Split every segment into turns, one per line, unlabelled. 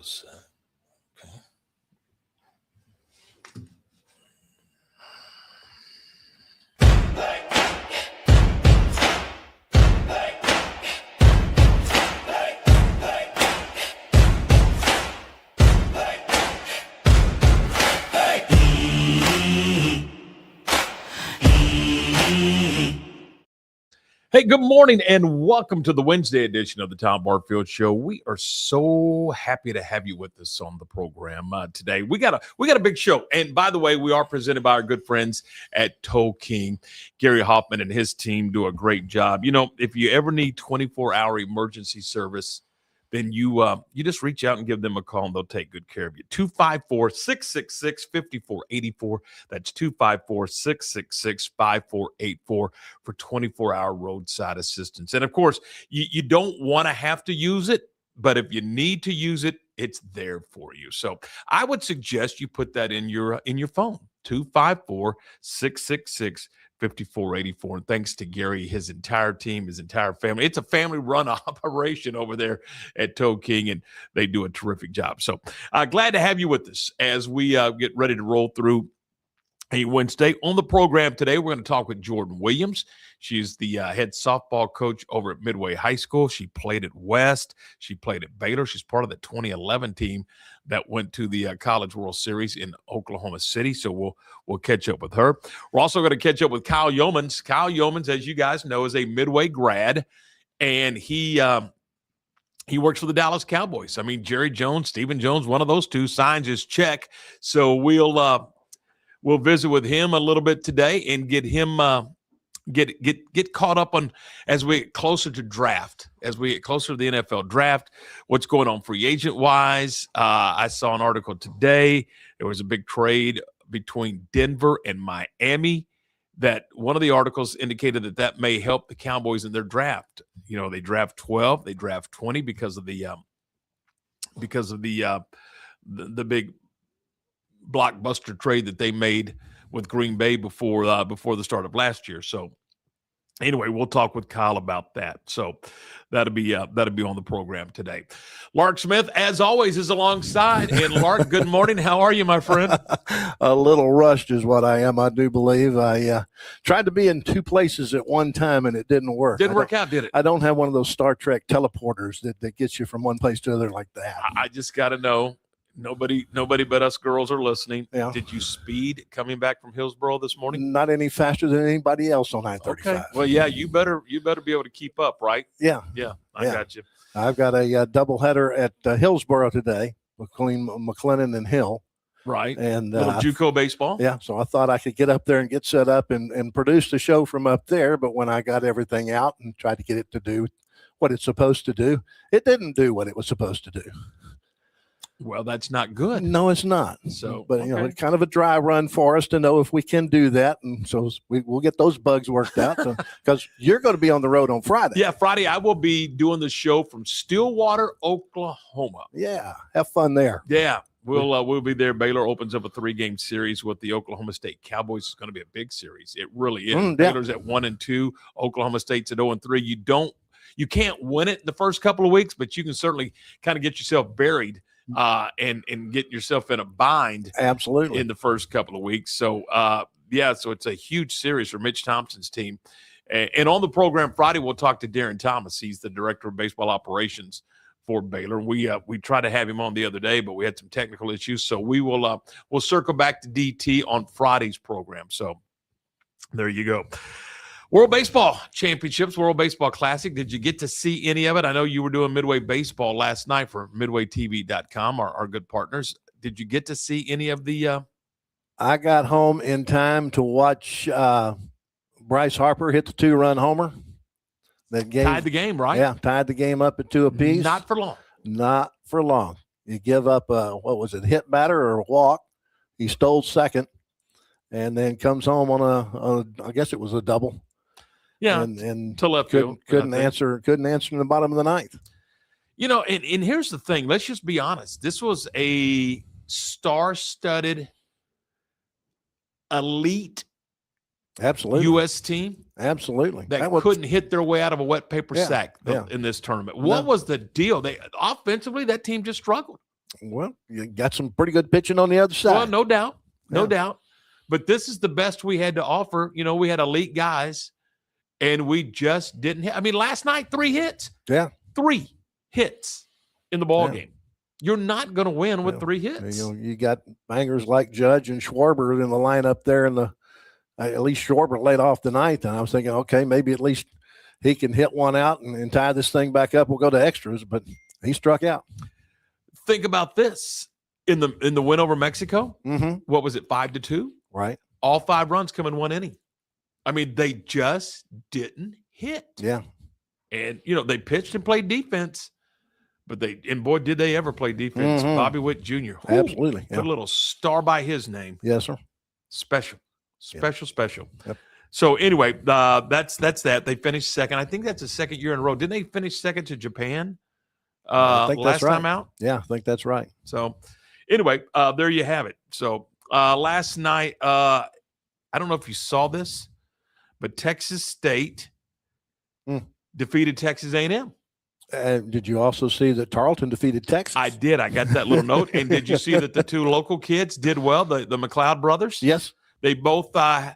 set. Okay. Hey, good morning and welcome to the Wednesday edition of the Tom Barfield Show. We are so happy to have you with us on the program today. We got a big show, and by the way, we are presented by our good friends at Toll King. Gary Hoffman and his team do a great job. You know, if you ever need 24-hour emergency service, then you just reach out and give them a call, and they'll take good care of you. 254-666-5484. That's 254-666-5484 for 24-hour roadside assistance. And, of course, you don't want to have to use it, but if you need to use it, it's there for you. So I would suggest you put that in your phone, 254-666-5484. And thanks to Gary, his entire team, his entire family. It's a family-run operation over there at Toll King, and they do a terrific job. So glad to have you with us as we get ready to roll through a Wednesday. On the program today, we're going to talk with Jordan Williams. She's the head softball coach over at Midway High School. She played at West. She played at Baylor. She's part of the 2011 team that went to the College World Series in Oklahoma City. So we'll catch up with her. We're also going to catch up with Kyle Youmans. Kyle Youmans, as you guys know, is a Midway grad, and he works for the Dallas Cowboys. I mean, Jerry Jones, Stephen Jones, one of those two signs his check. So we'll visit with him a little bit today and get him get caught up on as we get closer to draft, as we get closer to the NFL draft, what's going on free agent wise. I saw an article today. There was a big trade between Denver and Miami that one of the articles indicated that may help the Cowboys in their draft. You know, they draft 12, they draft 20 because of the big blockbuster trade that they made with Green Bay before the start of last year. So anyway, we'll talk with Kyle about that. So that'll be on the program today. Lark Smith, as always, is alongside. And Lark, good morning. How are you, my friend?
A little rushed is what I am. I do believe I tried to be in two places at one time, and it didn't work.
Didn't work out, did it?
I don't have one of those Star Trek teleporters that gets you from one place to another like that.
I just got to know. Nobody but us girls are listening. Yeah. Did you speed coming back from Hillsboro this morning?
Not any faster than anybody else on I-35.
Okay. Well, yeah, you better be able to keep up, right?
Yeah.
Yeah, I got you.
I've got a doubleheader at Hillsboro today, McLennan and Hill.
Right.
And
little JUCO baseball.
Yeah. So I thought I could get up there and get set up and produce the show from up there. But when I got everything out and tried to get it to do what it's supposed to do, it didn't do what it was supposed to do.
Well, that's not good.
No, it's not.
So,
but you know, it's kind of a dry run for us to know if we can do that, and so we'll get those bugs worked out. Because you're going to be on the road on Friday.
Yeah, Friday I will be doing the show from Stillwater, Oklahoma.
Yeah, have fun there.
Yeah, we'll be there. Baylor opens up a 3-game series with the Oklahoma State Cowboys. It's going to be a big series. It really is.
Yeah.
Baylor's at 1-2. Oklahoma State's at 0-3. You can't win it the first couple of weeks, but you can certainly kind of get yourself buried. And get yourself in a bind.
Absolutely.
In the first couple of weeks. So, so it's a huge series for Mitch Thompson's team. And on the program Friday, we'll talk to Darren Thomas. He's the director of baseball operations for Baylor. We tried to have him on the other day, but we had some technical issues. So we'll circle back to DT on Friday's program. So there you go. World Baseball Championships, World Baseball Classic. Did you get to see any of it? I know you were doing Midway Baseball last night for MidwayTV.com, our good partners. Did you get to see any of the
I got home in time to watch Bryce Harper hit the 2-run homer.
Tied the game, right?
Yeah, tied the game up at 2 apiece.
Not for long.
Not for long. You give up hit batter or a walk. He stole second and then comes home on I guess it was a double.
Yeah,
and
to left field.
Couldn't answer in the bottom of the ninth.
You know, and here's the thing. Let's just be honest. This was a star-studded, elite
Absolutely.
U.S. team.
Absolutely.
That couldn't hit their way out of a wet paper sack in this tournament. What was the deal? Offensively, that team just struggled.
Well, you got some pretty good pitching on the other side.
Well, no doubt. No
Yeah.
doubt. But this is the best we had to offer. You know, we had elite guys, and we just didn't hit. I mean, last night, 3 hits.
Yeah.
3 hits in the ball
Yeah.
game. You're not going to win with
Yeah.
3 hits.
You got bangers like Judge and Schwarber in the lineup there, and at least Schwarber led off the ninth, and I was thinking, okay, maybe at least he can hit one out and tie this thing back up. We'll go to extras, but he struck out.
Think about this in the win over Mexico.
Mm-hmm.
What was it, 5-2?
Right.
All 5 runs come in 1 inning. I mean, they just didn't hit.
Yeah.
And they pitched and played defense, but boy, did they ever play defense.
Mhm.
Bobby Witt Jr.
Absolutely.
Put a little star by his name.
Yes, sir.
Special.
Yep.
So anyway, that's that. They finished second. I think that's the second year in a row. Didn't they finish second to Japan
I think
last
that's right.
time out?
Yeah, I think that's right.
So anyway, there you have it. So last night, I don't know if you saw this, but Texas State defeated Texas A&M.
Did you also see that Tarleton defeated Texas?
I did. I got that little note. And did you see that the 2 local kids did well, the McLeod brothers?
Yes.
They both, I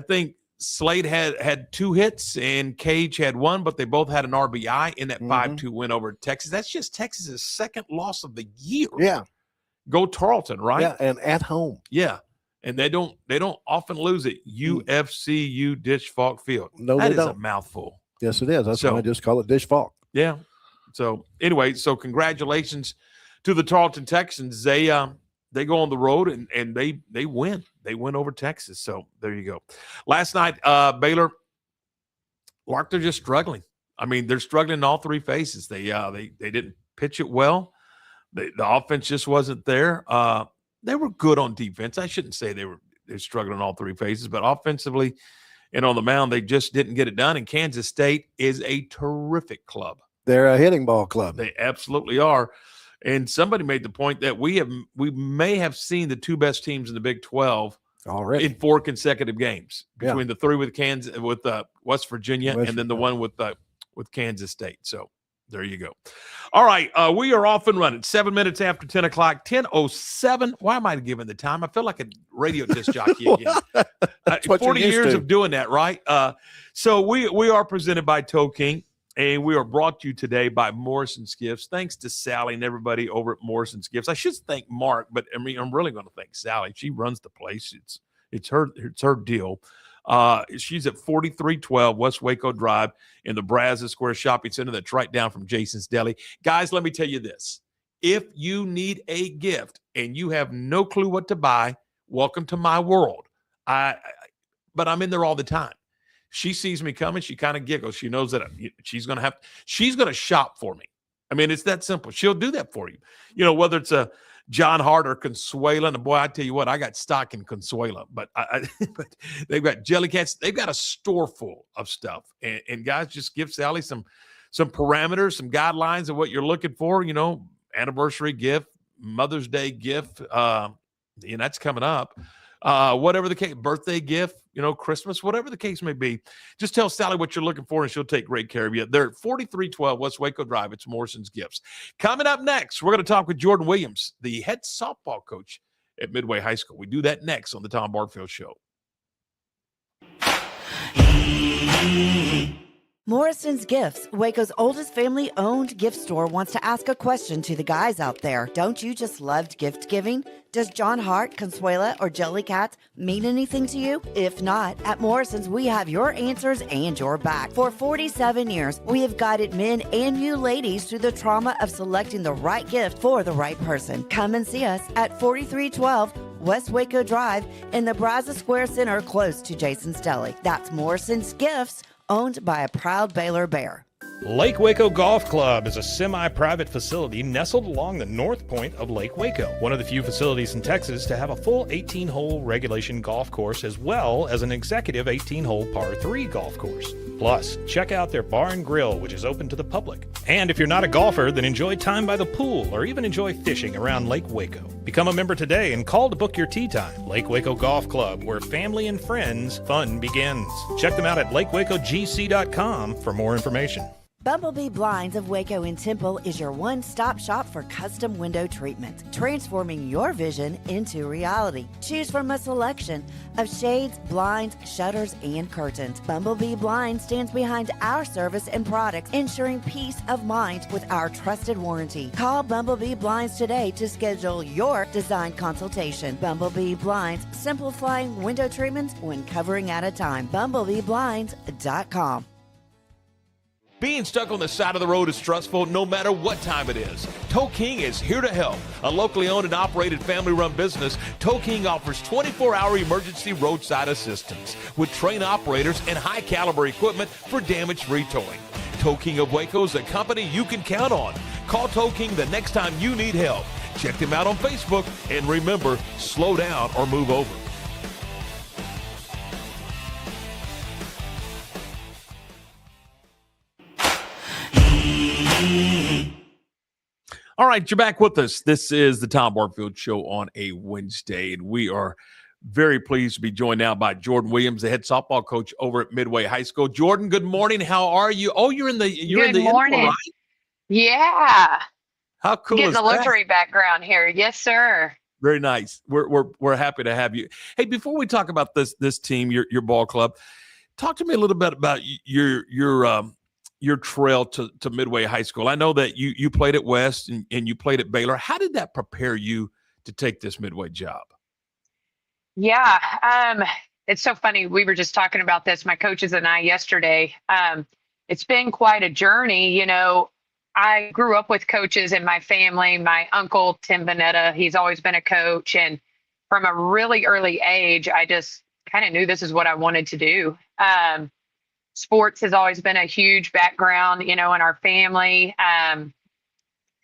think Slade had 2 hits and Cage had 1, but they both had an RBI in that 5-2 win over Texas. That's just Texas's second loss of the year.
Yeah.
Go Tarleton, right?
Yeah, and at home.
Yeah. And they don't often lose it. UFCU Ditch Falk Field.
No,
that
they
is
don't.
a mouthful.
Yes, it is. That's why I just call it Dish Falk.
Yeah. So anyway, congratulations to the Tarleton Texans. They go on the road and they win. They win over Texas. So there you go. Last night, Baylor, Lark, they're just struggling. I mean, they're struggling in all 3 phases. They didn't pitch it well. The offense just wasn't there. They were good on defense. I shouldn't say they're struggling in all 3 phases, but offensively and on the mound, they just didn't get it done. And Kansas State is a terrific club.
They're a hitting ball club.
They absolutely are. And somebody made the point that we may have seen the 2 best teams in the Big 12
already
in 4 consecutive games between the 3 with West Virginia and then the one with Kansas State. So there you go. All right, we are off and running. 7 minutes after 10 o'clock, 10:07. Why am I giving the time? I feel like a radio disc jockey again. 40 years of doing that, right? So we are presented by Toe King. And we are brought to you today by Morrison's Gifts. Thanks to Sally and everybody over at Morrison's Gifts. I should thank Mark, but I mean, I'm really going to thank Sally. She runs the place. It's her deal. She's at 4312 West Waco Drive in the Brazos Square Shopping Center. That's right down from Jason's Deli. Guys, let me tell you this. If you need a gift and you have no clue what to buy, welcome to my world. But I'm in there all the time. She sees me coming. She kind of giggles. She knows that she's going to shop for me. I mean, it's that simple. She'll do that for you. Whether it's a John Hart or Consuela. And boy, I tell you what, I got stock in Consuela, but but they've got jelly cats. They've got a store full of stuff. And guys, just give Sally some parameters, some guidelines of what you're looking for, anniversary gift, Mother's Day gift. That's coming up. Whatever the case, birthday gift, Christmas, whatever the case may be, just tell Sally what you're looking for and she'll take great care of you. They're at 4312 West Waco Drive. It's Morrison's Gifts. Coming up next, we're going to talk with Jordan Williams, the head softball coach at Midway High School. We do that next on the Tom Barfield Show.
Morrison's Gifts, Waco's oldest family-owned gift store, wants to ask a question to the guys out there. Don't you just love gift giving? Does John Hart, Consuela, or Jellycats mean anything to you? If not, at Morrison's, we have your answers and your back. For 47 years, we have guided men and you ladies through the trauma of selecting the right gift for the right person. Come and see us at 4312 West Waco Drive in the Brazos Square Center, close to Jason's Deli. That's Morrison's Gifts, owned by a proud Baylor Bear.
Lake Waco Golf Club is a semi-private facility nestled along the north point of Lake Waco, one of the few facilities in Texas to have a full 18-hole regulation golf course as well as an executive 18-hole par 3 golf course. Plus, check out their bar and grill, which is open to the public. And if you're not a golfer, then enjoy time by the pool or even enjoy fishing around Lake Waco. Become a member today and call to book your tee time. Lake Waco Golf Club, where family and friends fun begins. Check them out at lakewacogc.com for more information.
Bumblebee Blinds of Waco and Temple is your one-stop shop for custom window treatment, transforming your vision into reality. Choose from a selection of shades, blinds, shutters, and curtains. Bumblebee Blinds stands behind our service and products, ensuring peace of mind with our trusted warranty. Call Bumblebee Blinds today to schedule your design consultation. Bumblebee Blinds, simplifying window treatments one covering at a time. BumblebeeBlinds.com.
Being stuck on the side of the road is stressful no matter what time it is. Tow King is here to help. A locally owned and operated family-run business, Tow King offers 24-hour emergency roadside assistance with trained operators and high-caliber equipment for damage-free towing. Tow King of Waco is a company you can count on. Call Tow King the next time you need help. Check them out on Facebook, and remember, slow down or move over. All right, you're back with us. This is the Tom Barfield Show on a Wednesday, and we are very pleased to be joined now by Jordan Williams, the head softball coach over at Midway High School. Jordan, good morning. How are you? Oh, you're in the
morning.
Indoor, right?
Yeah.
How cool
Getting
is
the
that?
luxury background here. Yes, sir.
Very nice. We're happy to have you. Hey, before we talk about this team, your ball club, talk to me a little bit about your trail to Midway High School. I know that you played at West and you played at Baylor. How did that prepare you to take this Midway job?
Yeah. It's so funny. We were just talking about this, my coaches and I, yesterday. It's been quite a journey. You know, I grew up with coaches in my family. My uncle, Tim Vanetta, he's always been a coach. And from a really early age, I just kind of knew this is what I wanted to do. Sports has always been a huge background, you know, in our family. And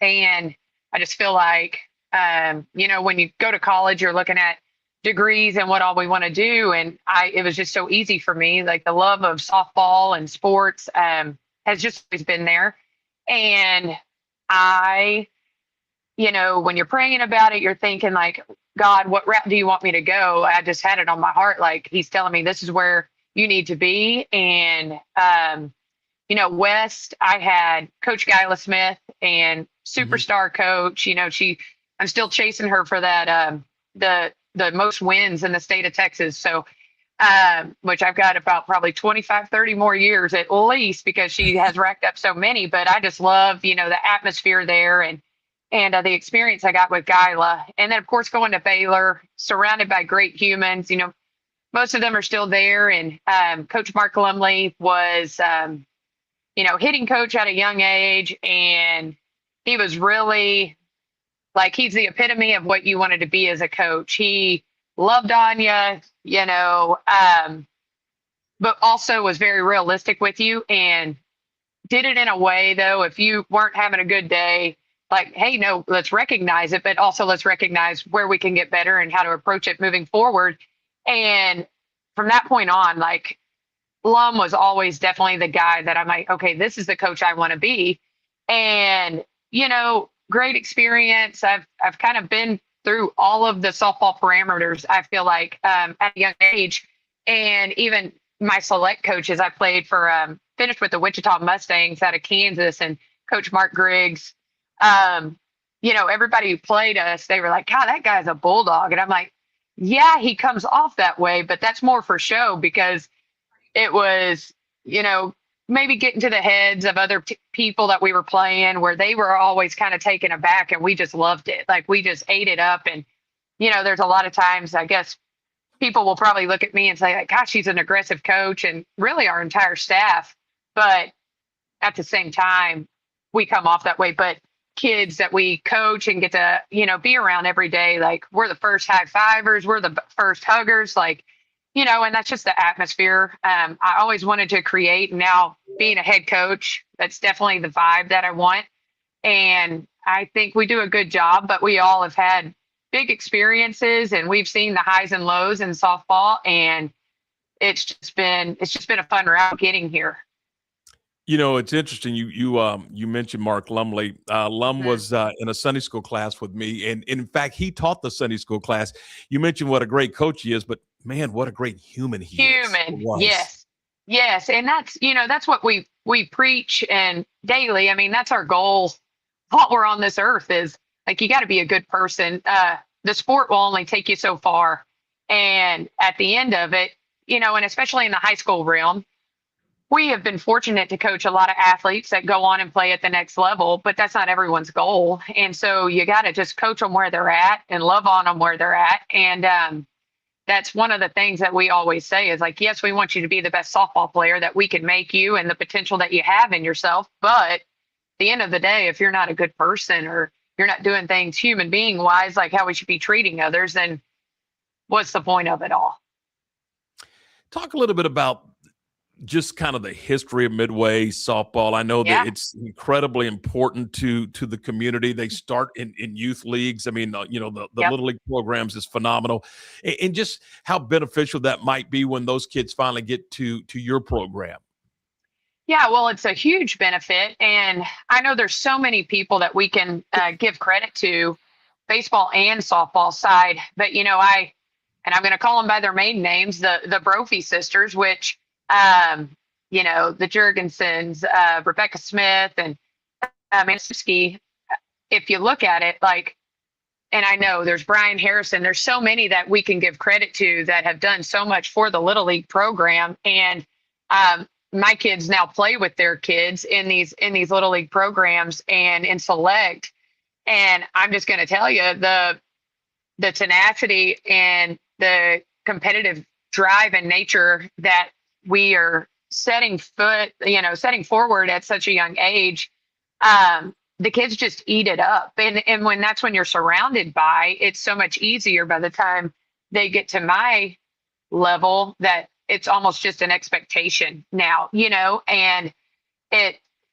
I just feel like, you know, when you go to college, you're looking at degrees and what all we want to do. And it was just so easy for me. Like the love of softball and sports has just always been there. And you know, when you're praying about it, you're thinking like, God, what route do you want me to go? I just had it on my heart. Like he's telling me this is where you need to be. And, you know, West, I had Coach Guyla Smith and superstar coach, you know, I'm still chasing her for that, the most wins in the state of Texas. So, which I've got about probably 25, 30 more years at least because she has racked up so many, but I just love, you know, the atmosphere there and the experience I got with Guyla. And then of course, going to Baylor, surrounded by great humans, you know, most of them are still there. And Coach Mark Lumley was, you know, hitting coach at a young age. And he was really like, he's the epitome of what you wanted to be as a coach. He loved on you, you know, but also was very realistic with you and did it in a way, though, if you weren't having a good day, like, hey, no, let's recognize it, but also let's recognize where we can get better and how to approach it moving forward. And from that point on, like Lum was always definitely the guy that I'm like, okay, this is the coach I want to be. And, you know, great experience. I've kind of been through all of the softball parameters, I feel like, at a young age. And even my select coaches, I played for, finished with the Wichita Mustangs out of Kansas and Coach Mark Griggs. You know, everybody who played us, they were like, God, that guy's a bulldog. And I'm like, yeah, he comes off that way, but that's more for show because it was, you know, maybe getting to the heads of other people that we were playing where they were always kind of taken aback and we just loved it. Like we just ate it up. And, you know, there's a lot of times, I guess people will probably look at me and say like, gosh, he's an aggressive coach and really our entire staff. But at the same time, we come off that way. But kids that we coach and get to, you know, be around every day, like we're the first high fivers, we're the first huggers, like, you know, and that's just the atmosphere I always wanted to create. And now being a head coach, that's definitely the vibe that I want. And I think we do a good job, but we all have had big experiences and we've seen the highs and lows in softball. And it's just been a fun route getting here.
You know, it's interesting. You mentioned Mark Lumley. Lum was in a Sunday school class with me, and in fact, he taught the Sunday school class. You mentioned what a great coach he is, but man, what a great human he is.
Yes, and that's, you know, that's what we we preach and daily. I mean, that's our goal while we're on this earth is like, you got to be a good person. The sport will only take you so far. And at the end of it, and especially in the high school realm, we have been fortunate to coach a lot of athletes that go on and play at the next level, but that's not everyone's goal. And so you got to just coach them where they're at and love on them where they're at. And that's one of the things that we always say is like, yes, we want you to be the best softball player that we can make you and the potential that you have in yourself. But at the end of the day, if you're not a good person or you're not doing things human being wise, like how we should be treating others, then what's the point of it all?
Talk a little bit about just kind of the history of Midway softball. I know that it's incredibly important to the community. They start in youth leagues. I mean, the Little League programs is phenomenal, and just how beneficial that might be when those kids finally get to your program.
Yeah, well, it's a huge benefit. And I know there's so many people that we can give credit to, baseball and softball side. But, I'm going to call them by their maiden names, the Brophy sisters, which, the Jurgensens, Rebecca Smith, and Mansky, if you look at it, like, and I know there's Brian Harrison, there's so many that we can give credit to that have done so much for the Little League program. And my kids now play with their kids in these Little League programs and in select. And I'm just going to tell you, the tenacity and the competitive drive and nature that we are setting forward at such a young age, the kids just eat it up. And when you're surrounded by, it's so much easier by the time they get to my level that it's almost just an expectation now, and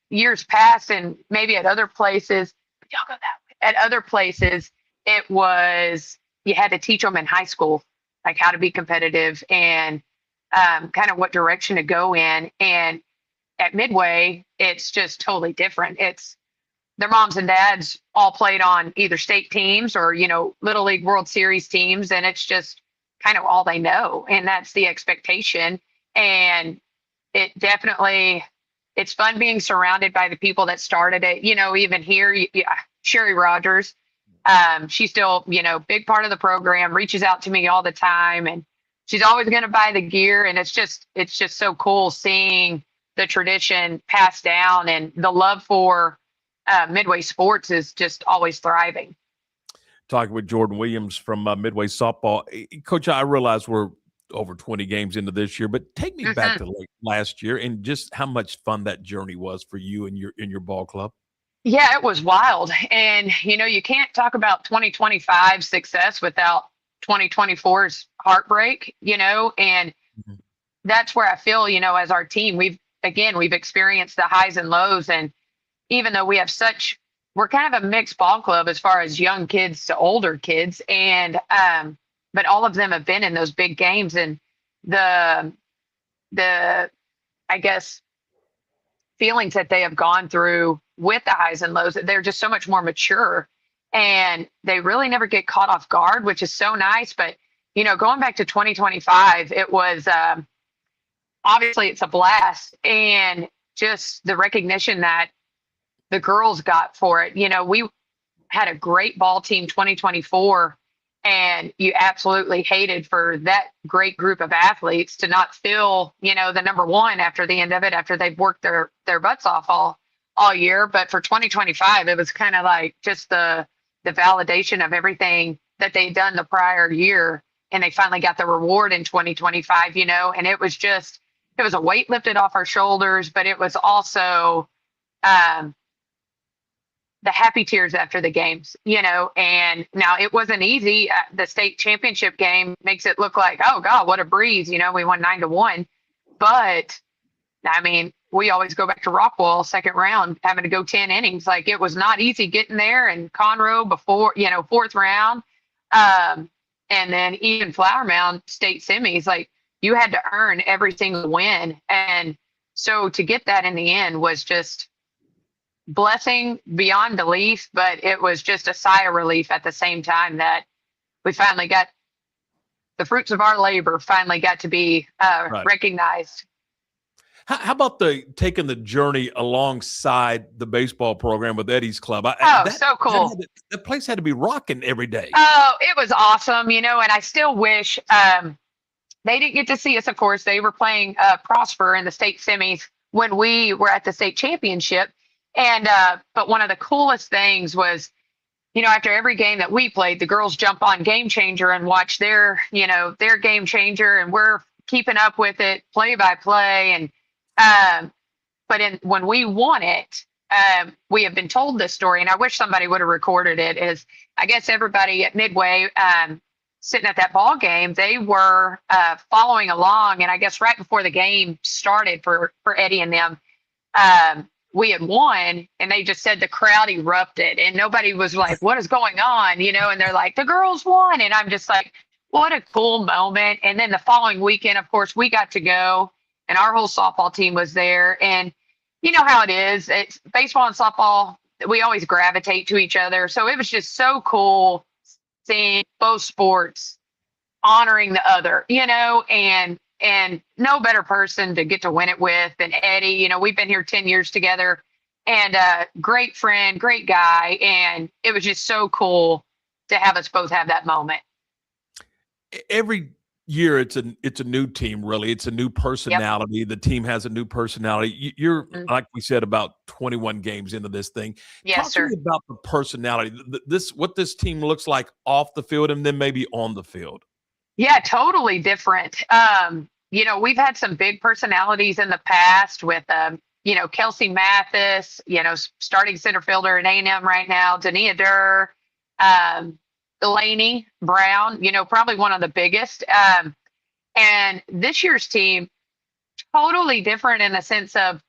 years past and maybe at other places, y'all go that way. At other places, it was, you had to teach them in high school, like how to be competitive and kind of what direction to go in. And at Midway, it's just totally different. It's their moms and dads all played on either state teams or, Little League World Series teams. And it's just kind of all they know. And that's the expectation. And it definitely, it's fun being surrounded by the people that started it. Even here, Sherry Rogers, she's still, big part of the program, reaches out to me all the time. And she's always going to buy the gear. And it's just so cool seeing the tradition passed down, and the love for Midway sports is just always thriving.
Talking with Jordan Williams from Midway softball. Coach, I realize we're over 20 games into this year, but take me back to last year and just how much fun that journey was for you and your ball club.
Yeah, it was wild. And, you can't talk about 2025 success without 2024's heartbreak, and that's where I feel, as our team, we've experienced the highs and lows. And even though we're kind of a mixed ball club as far as young kids to older kids. And, but all of them have been in those big games, and the, I guess, feelings that they have gone through with the highs and lows, they're just so much more mature, and they really never get caught off guard, which is so nice. But, going back to 2025, it was, obviously it's a blast, and just the recognition that the girls got for it. We had a great ball team 2024, and you absolutely hated for that great group of athletes to not feel, the number one after the end of it, after they've worked their butts off all year. But for 2025, it was kind of like just the validation of everything that they'd done the prior year, and they finally got the reward in 2025, and it was a weight lifted off our shoulders, but it was also, the happy tears after the games, and now it wasn't easy. The state championship game makes it look like, oh God, what a breeze. We won 9-1, but I mean, we always go back to Rockwall second round, having to go 10 innings. Like, it was not easy getting there, and Conroe before, fourth round. And then even Flower Mound state semis, like, you had to earn every single win. And so to get that in the end was just blessing beyond belief, but it was just a sigh of relief at the same time that we finally got the fruits of our labor finally got to be recognized.
How about taking the journey alongside the baseball program with Eddie's club?
So cool.
That place had to be rocking every day.
Oh, it was awesome, and I still wish they didn't get to see us. Of course, they were playing Prosper in the state semis when we were at the state championship. And but one of the coolest things was, after every game that we played, the girls jump on Game Changer and watch their Game Changer, and we're keeping up with it play by play. And but when we won it, we have been told this story, and I wish somebody would have recorded it. Is I guess everybody at Midway sitting at that ball game, they were following along, and I guess right before the game started for Eddie and them, we had won, and they just said the crowd erupted, and nobody was like, "What is going on?" And they're like, "The girls won," and I'm just like, "What a cool moment!" And then the following weekend, of course, we got to go, and our whole softball team was there, and you know how it is. It's baseball and softball. We always gravitate to each other. So it was just so cool seeing both sports honoring the other, and no better person to get to win it with than Eddie. We've been here 10 years together, and great friend, great guy. And it was just so cool to have us both have that moment.
Every year it's a new team, really. It's a new personality. Yep. The team has a new personality. You're like we said, about 21 games into this thing.
Yes,
Talk
sir.
to me about the personality, what this team looks like off the field and then maybe on the field.
Yeah, totally different. We've had some big personalities in the past with Kelsey Mathis, starting center fielder at A&M right now, Dania Durr, Delaney Brown, probably one of the biggest. And this year's team, totally different in the sense of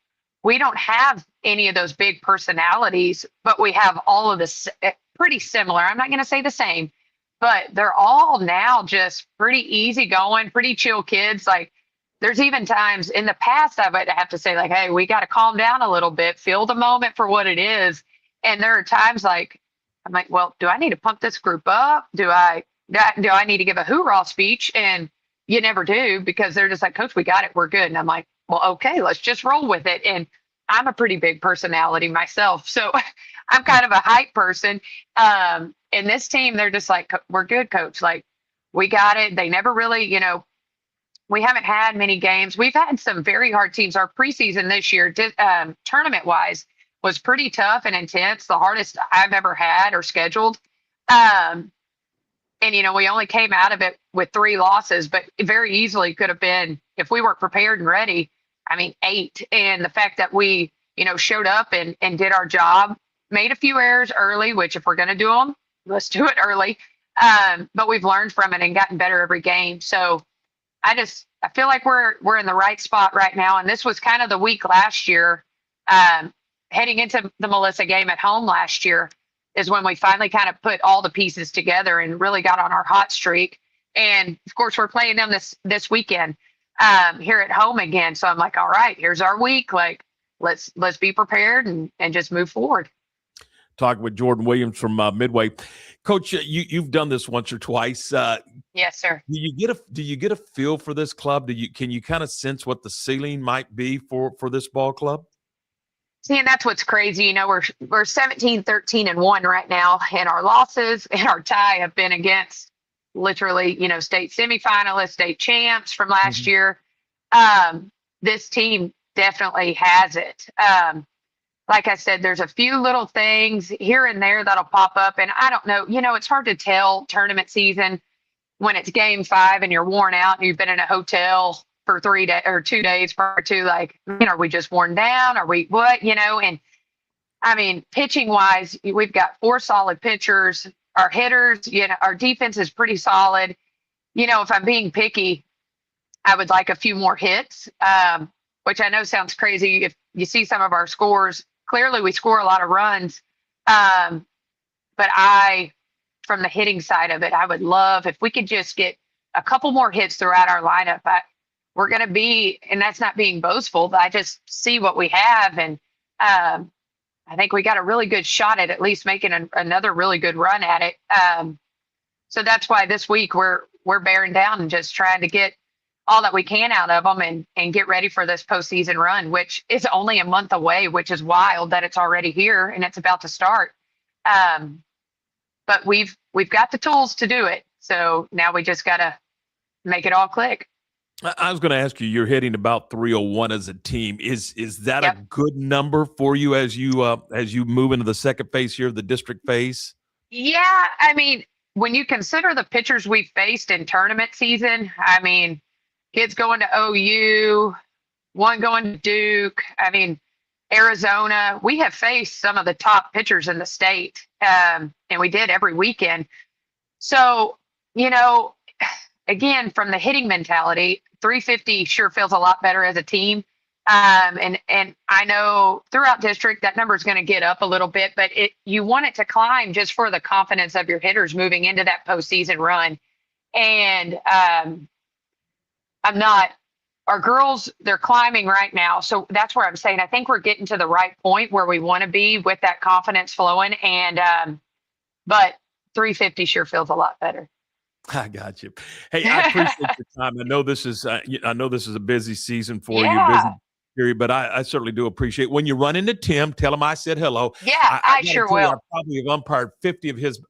we don't have any of those big personalities, but we have all of this pretty similar. I'm not going to say the same, but they're all now just pretty easygoing, pretty chill kids. Like there's even times in the past I would have to say like, "Hey, we got to calm down a little bit, feel the moment for what it is." And there are times like, I'm like, "Well, do I need to pump this group up? Do I need to give a hoorah speech?" And you never do, because they're just like, "Coach, we got it. We're good." And I'm like, "Well, okay, let's just roll with it." And I'm a pretty big personality myself, so I'm kind of a hype person. And this team, they're just like, "We're good, Coach. Like, we got it." They never really, we haven't had many games. We've had some very hard teams. Our preseason this year, tournament wise, was pretty tough and intense, the hardest I've ever had or scheduled. And, we only came out of it with 3 losses, but it very easily could have been, if we weren't prepared and ready, 8. And the fact that we, showed up and did our job, made a few errors early, which if we're going to do them, let's do it early. But we've learned from it and gotten better every game. So I feel like we're in the right spot right now. And this was kind of the week last year, heading into the Melissa game at home last year, is when we finally kind of put all the pieces together and really got on our hot streak. And of course, we're playing them this weekend here at home again. So I'm like, all right, here's our week. Like, let's be prepared and just move forward.
Talking with Jordan Williams from Midway. Coach, you've done this once or twice.
Yes, sir.
Do you get a feel for this club? Can you kind of sense what the ceiling might be for this ball club?
See, and that's what's crazy. We're 17, 13, and 1 right now, and our losses and our tie have been against literally, state semifinalists, state champs from last year. This team definitely has it. Like I said, there's a few little things here and there that'll pop up, and I don't know. It's hard to tell tournament season when it's game 5 and you're worn out and you've been in a hotel for 3 days or 2 days prior to, like, are we just worn down? Are we what? And pitching wise, we've got 4 solid pitchers. Our hitters, our defense is pretty solid. If I'm being picky, I would like a few more hits, which I know sounds crazy. If you see some of our scores, clearly we score a lot of runs. But from the hitting side of it, I would love if we could just get a couple more hits throughout our lineup. We're going to be, and that's not being boastful, but I just see what we have. And I think we got a really good shot at least making another really good run at it. So that's why this week we're bearing down and just trying to get all that we can out of them and get ready for this postseason run, which is only a month away, which is wild that it's already here and it's about to start. But we've got the tools to do it. So now we just got to make it all click.
I was going to ask you, you're hitting about 301 as a team. Is that
Yep.
a good number for you as you move into the second phase here, the district phase?
Yeah, I mean, when you consider the pitchers we've faced in tournament season, I mean, kids going to OU, one going to Duke, I mean, Arizona, we have faced some of the top pitchers in the state, and we did every weekend. So, again, from the hitting mentality, 350 sure feels a lot better as a team. And I know throughout district that number is going to get up a little bit, but you want it to climb just for the confidence of your hitters moving into that postseason run. And our girls, they're climbing right now. So that's where I'm saying I think we're getting to the right point where we want to be with that confidence flowing. And but 350 sure feels a lot better.
I got you. Hey, I appreciate your time. I know this is a busy season for you,
Yeah.
busy period, but I certainly do appreciate when you run into Tim. Tell him I said hello.
Yeah,
gotta
I sure
tell you,
will.
I probably have umpired 50 of his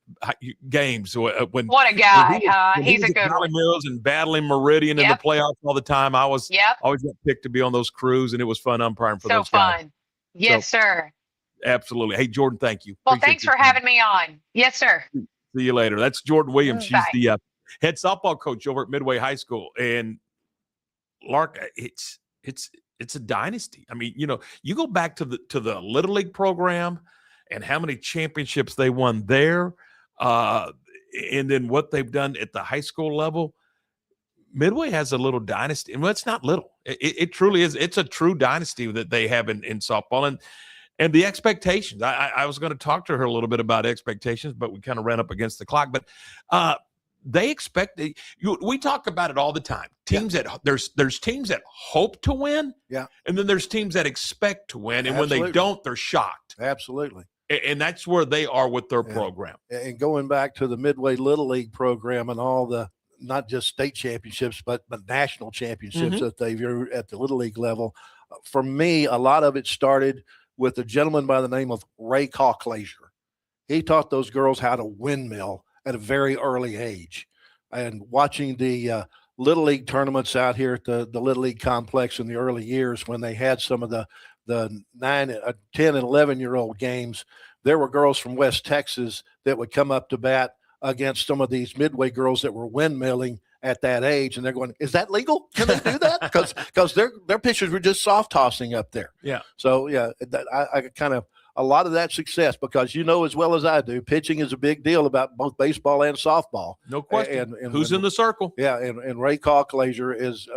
games when
What a guy,
when he
huh?
when
He's
was
a
at
good
Valley
one.
Mills and battling Meridian in the
Yep.
playoffs all the time. I was
Yep.
always got picked to be on those crews, and it was fun umpiring for
So
those guys.
fun. Yes, sir.
Absolutely. Hey, Jordan, thank you.
Well,
Appreciate
thanks
your
for
time.
having me on. Yes, sir.
See you later. That's Jordan Williams. She's
Bye.
the head softball coach over at Midway High School. And Lark, it's a dynasty. I mean, you go back to the Little League program and how many championships they won there, and then what they've done at the high school level. Midway has a little dynasty, and it's not little. It truly is. It's a true dynasty that they have in softball, and the expectations. I was going to talk to her a little bit about expectations, but we kind of ran up against the clock. But they expect we talk about it all the time. Teams that there's teams that hope to win, and then there's teams that expect to win, and when
Absolutely.
they don't, they're shocked.
Absolutely.
And that's where they are with their program.
And going back to the Midway Little League program and all the not just state championships, but national championships that they've at the Little League level. For me, a lot of it started with a gentleman by the name of Ray Cauclaser. He taught those girls how to windmill at a very early age. And watching the Little League tournaments out here at the Little League complex in the early years when they had some of the 9, 10, and 11-year-old games, there were girls from West Texas that would come up to bat against some of these Midway girls that were windmilling at that age, and they're going, "Is that legal? Can they do that?" Because their pitchers were just soft tossing up there.
Yeah.
So I kind of a lot of that success because as well as I do, pitching is a big deal about both baseball and softball.
No question.
And
who's in the circle?
Yeah, and Ray Cauclaser is,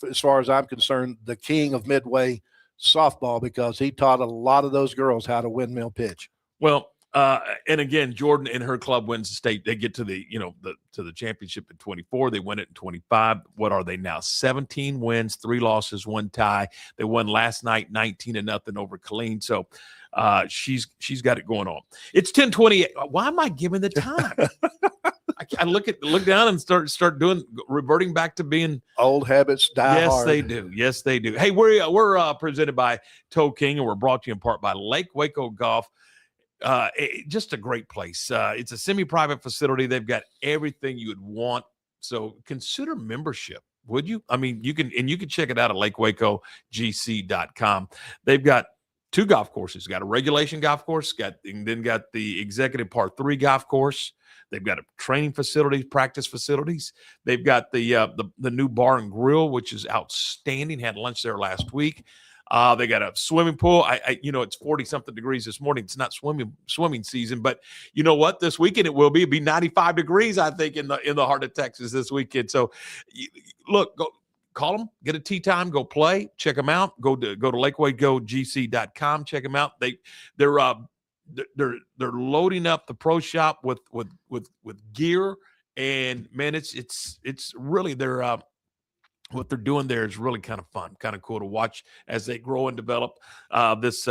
as far as I'm concerned, the king of Midway softball because he taught a lot of those girls how to windmill pitch.
Well, and again, Jordan and her club wins the state. They get to the championship in 24. They win it in 25. What are they now? 17 wins, 3 losses, 1 tie. They won last night 19-0 over Killeen. So she's got it going on. It's 10:28. Why am I giving the time? I look down and start reverting back to being
old habits die
yes,
hard.
they do. Yes, they do. Hey, we're presented by Toe King, and we're brought to you in part by Lake Waco Golf. Just a great place. It's a semi-private facility. They've got everything you would want. So consider membership, would you? I mean, you can check it out at lakewacogc.com. They've got 2 golf courses. Got a regulation golf course, then got the executive par 3 golf course. They've got a training facilities, practice facilities. They've got the new bar and grill, which is outstanding. Had lunch there last week. They got a swimming pool. It's 40-something degrees this morning. It's not swimming season, but you know what? This weekend it'll be 95 degrees, I think, in the heart of Texas this weekend. So, look, go call them, get a tee time, go play, check them out. Go to lakewacogc.com, check them out. They're loading up the pro shop with gear, and man, it's really what they're doing there is really kind of fun, kind of cool to watch as they grow and develop this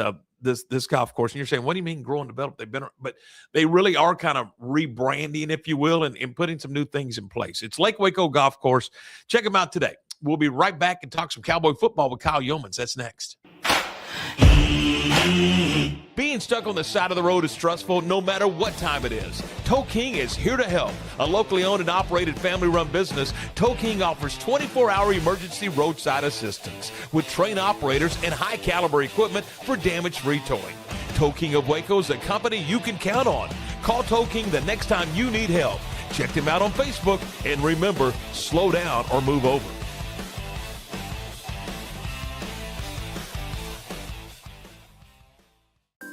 golf course. And you're saying, what do you mean grow and develop? But they really are kind of rebranding, if you will, and putting some new things in place. It's Lake Waco Golf Course. Check them out today. We'll be right back and talk some Cowboy football with Kyle Youmans. That's next. Being stuck on the side of the road is stressful no matter what time it is. Tow King is here to help. A locally owned and operated family-run business, Tow King offers 24-hour emergency roadside assistance with trained operators and high-caliber equipment for damage-free towing. Tow King of Waco is a company you can count on. Call Tow King the next time you need help. Check them out on Facebook, and remember, slow down or move over.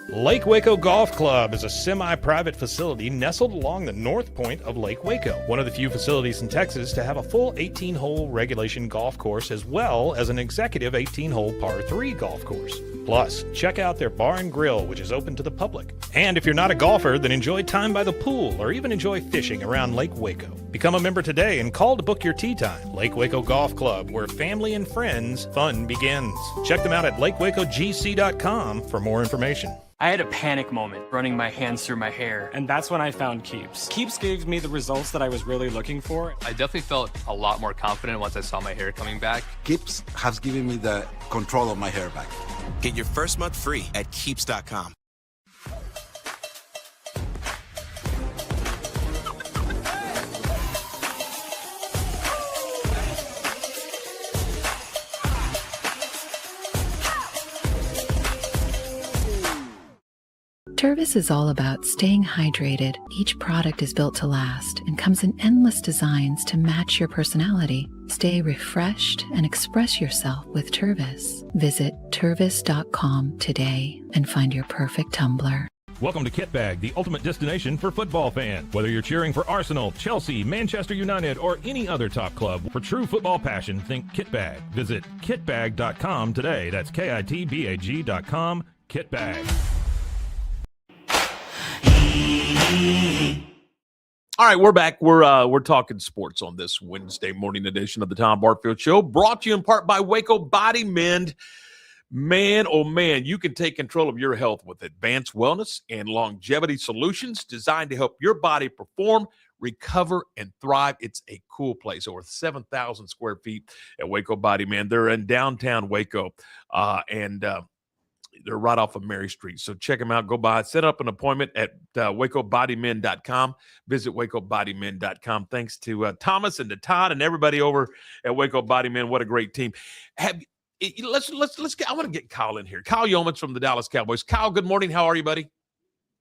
Lake Waco Golf Club is a semi-private facility nestled along the north point of Lake Waco, one of the few facilities in Texas to have a full 18-hole regulation golf course as well as an executive 18-hole par 3 golf course. Plus, check out their bar and grill, which is open to the public. And if you're not a golfer, then enjoy time by the pool or even enjoy fishing around Lake Waco. Become a member today and call to book your tee time. Lake Waco Golf Club, where family and friends fun begins. Check them out at lakewacogc.com for more information.
I had a panic moment running my hands through my hair, and that's when I found Keeps. Keeps gave me the results that I was really looking for.
I definitely felt a lot more confident once I saw my hair coming back.
Keeps has given me the control of my hair back.
Get your first month free at Keeps.com.
Tervis is all about staying hydrated. Each product is built to last and comes in endless designs to match your personality. Stay refreshed and express yourself with Tervis. Visit Tervis.com today and find your perfect tumbler.
Welcome to Kitbag, the ultimate destination for football fans. Whether you're cheering for Arsenal, Chelsea, Manchester United, or any other top club, for true football passion, think Kitbag. Visit kitbag.com today. That's KITBAG.com. Kitbag.
All right, we're back. We're talking sports on this Wednesday morning edition of the Tom Barfield Show, brought to you in part by Waco Body Mend. Man, oh man, you can take control of your health with advanced wellness and longevity solutions designed to help your body perform, recover, and thrive. It's a cool place. Over 7,000 square feet at Waco Body Mend. They're in downtown Waco, and they're right off of Mary Street. So check them out. Go by. Set up an appointment at wacobodymend.com. Visit wacobodymend.com. Thanks to Thomas and to Todd and everybody over at Waco Body Mend. What a great team. Let's get. I want to get Kyle in here. Kyle Youmans from the Dallas Cowboys. Kyle, good morning. How are you, buddy?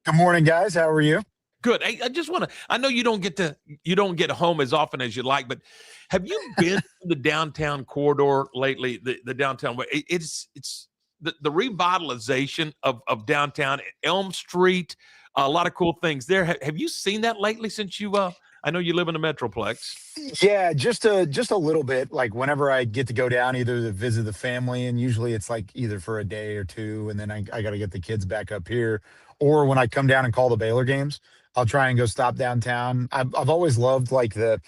Good morning, guys. How are you?
Good. I just want to. I know you don't get home as often as you like, but have you been to the downtown corridor lately? The downtown way. It's the revitalization of downtown Elm Street. A lot of cool things there. Have you seen that lately since you? I know you live in the Metroplex.
Yeah, just a little bit. Like whenever I get to go down, either to visit the family, and usually it's like either for a day or two, and then I got to get the kids back up here, or when I come down and call the Baylor games, I'll try and go stop downtown. I've always loved like the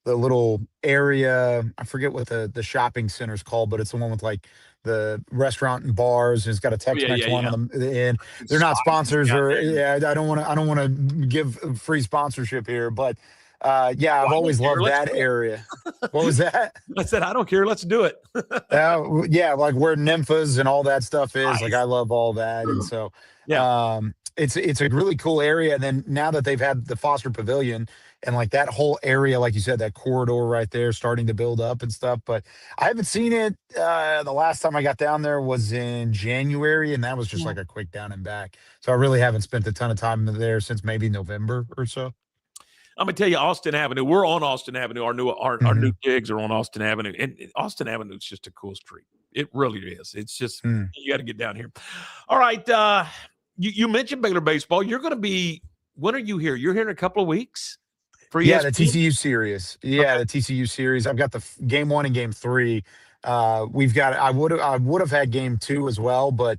little area. I forget what the shopping center's called, but it's the one with like the restaurant and bars. It's got a Tex-Mex one on the end. They're not sponsors I don't want to give free sponsorship here, but I've always loved that area. What was that?
I said, I don't care. Let's do it.
Like where Nympha's and all that stuff is. Nice. Like I love all that. And so it's a really cool area. And then now that they've had the Foster Pavilion and like that whole area, like you said, that corridor right there starting to build up and stuff. But I haven't seen it. The last time I got down there was in January, and that was just like a quick down and back. So I really haven't spent a ton of time there since maybe November or so.
I'm gonna tell you, Austin Avenue. We're on Austin Avenue. Our new gigs are on Austin Avenue, and Austin Avenue is just a cool street. It really is. It's just you got to get down here. All right, you mentioned Baylor baseball. You're going to be. When are you here? You're here in a couple of weeks. For
the TCU series. Yeah, okay. The TCU series. I've got the game 1 and game 3. We've got. I would have had game 2 as well, but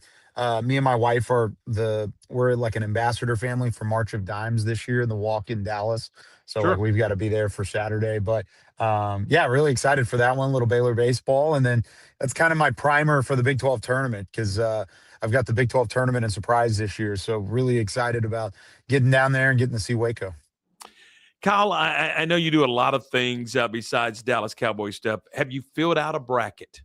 me and my wife we're like an ambassador family for March of Dimes this year in the walk in Dallas. So like, we've got to be there for Saturday. But really excited for that one, little Baylor baseball. And then that's kind of my primer for the Big 12 tournament because I've got the Big 12 tournament and Surprise this year. So really excited about getting down there and getting to see Waco.
Kyle, I know you do a lot of things besides Dallas Cowboys stuff. Have you filled out a bracket?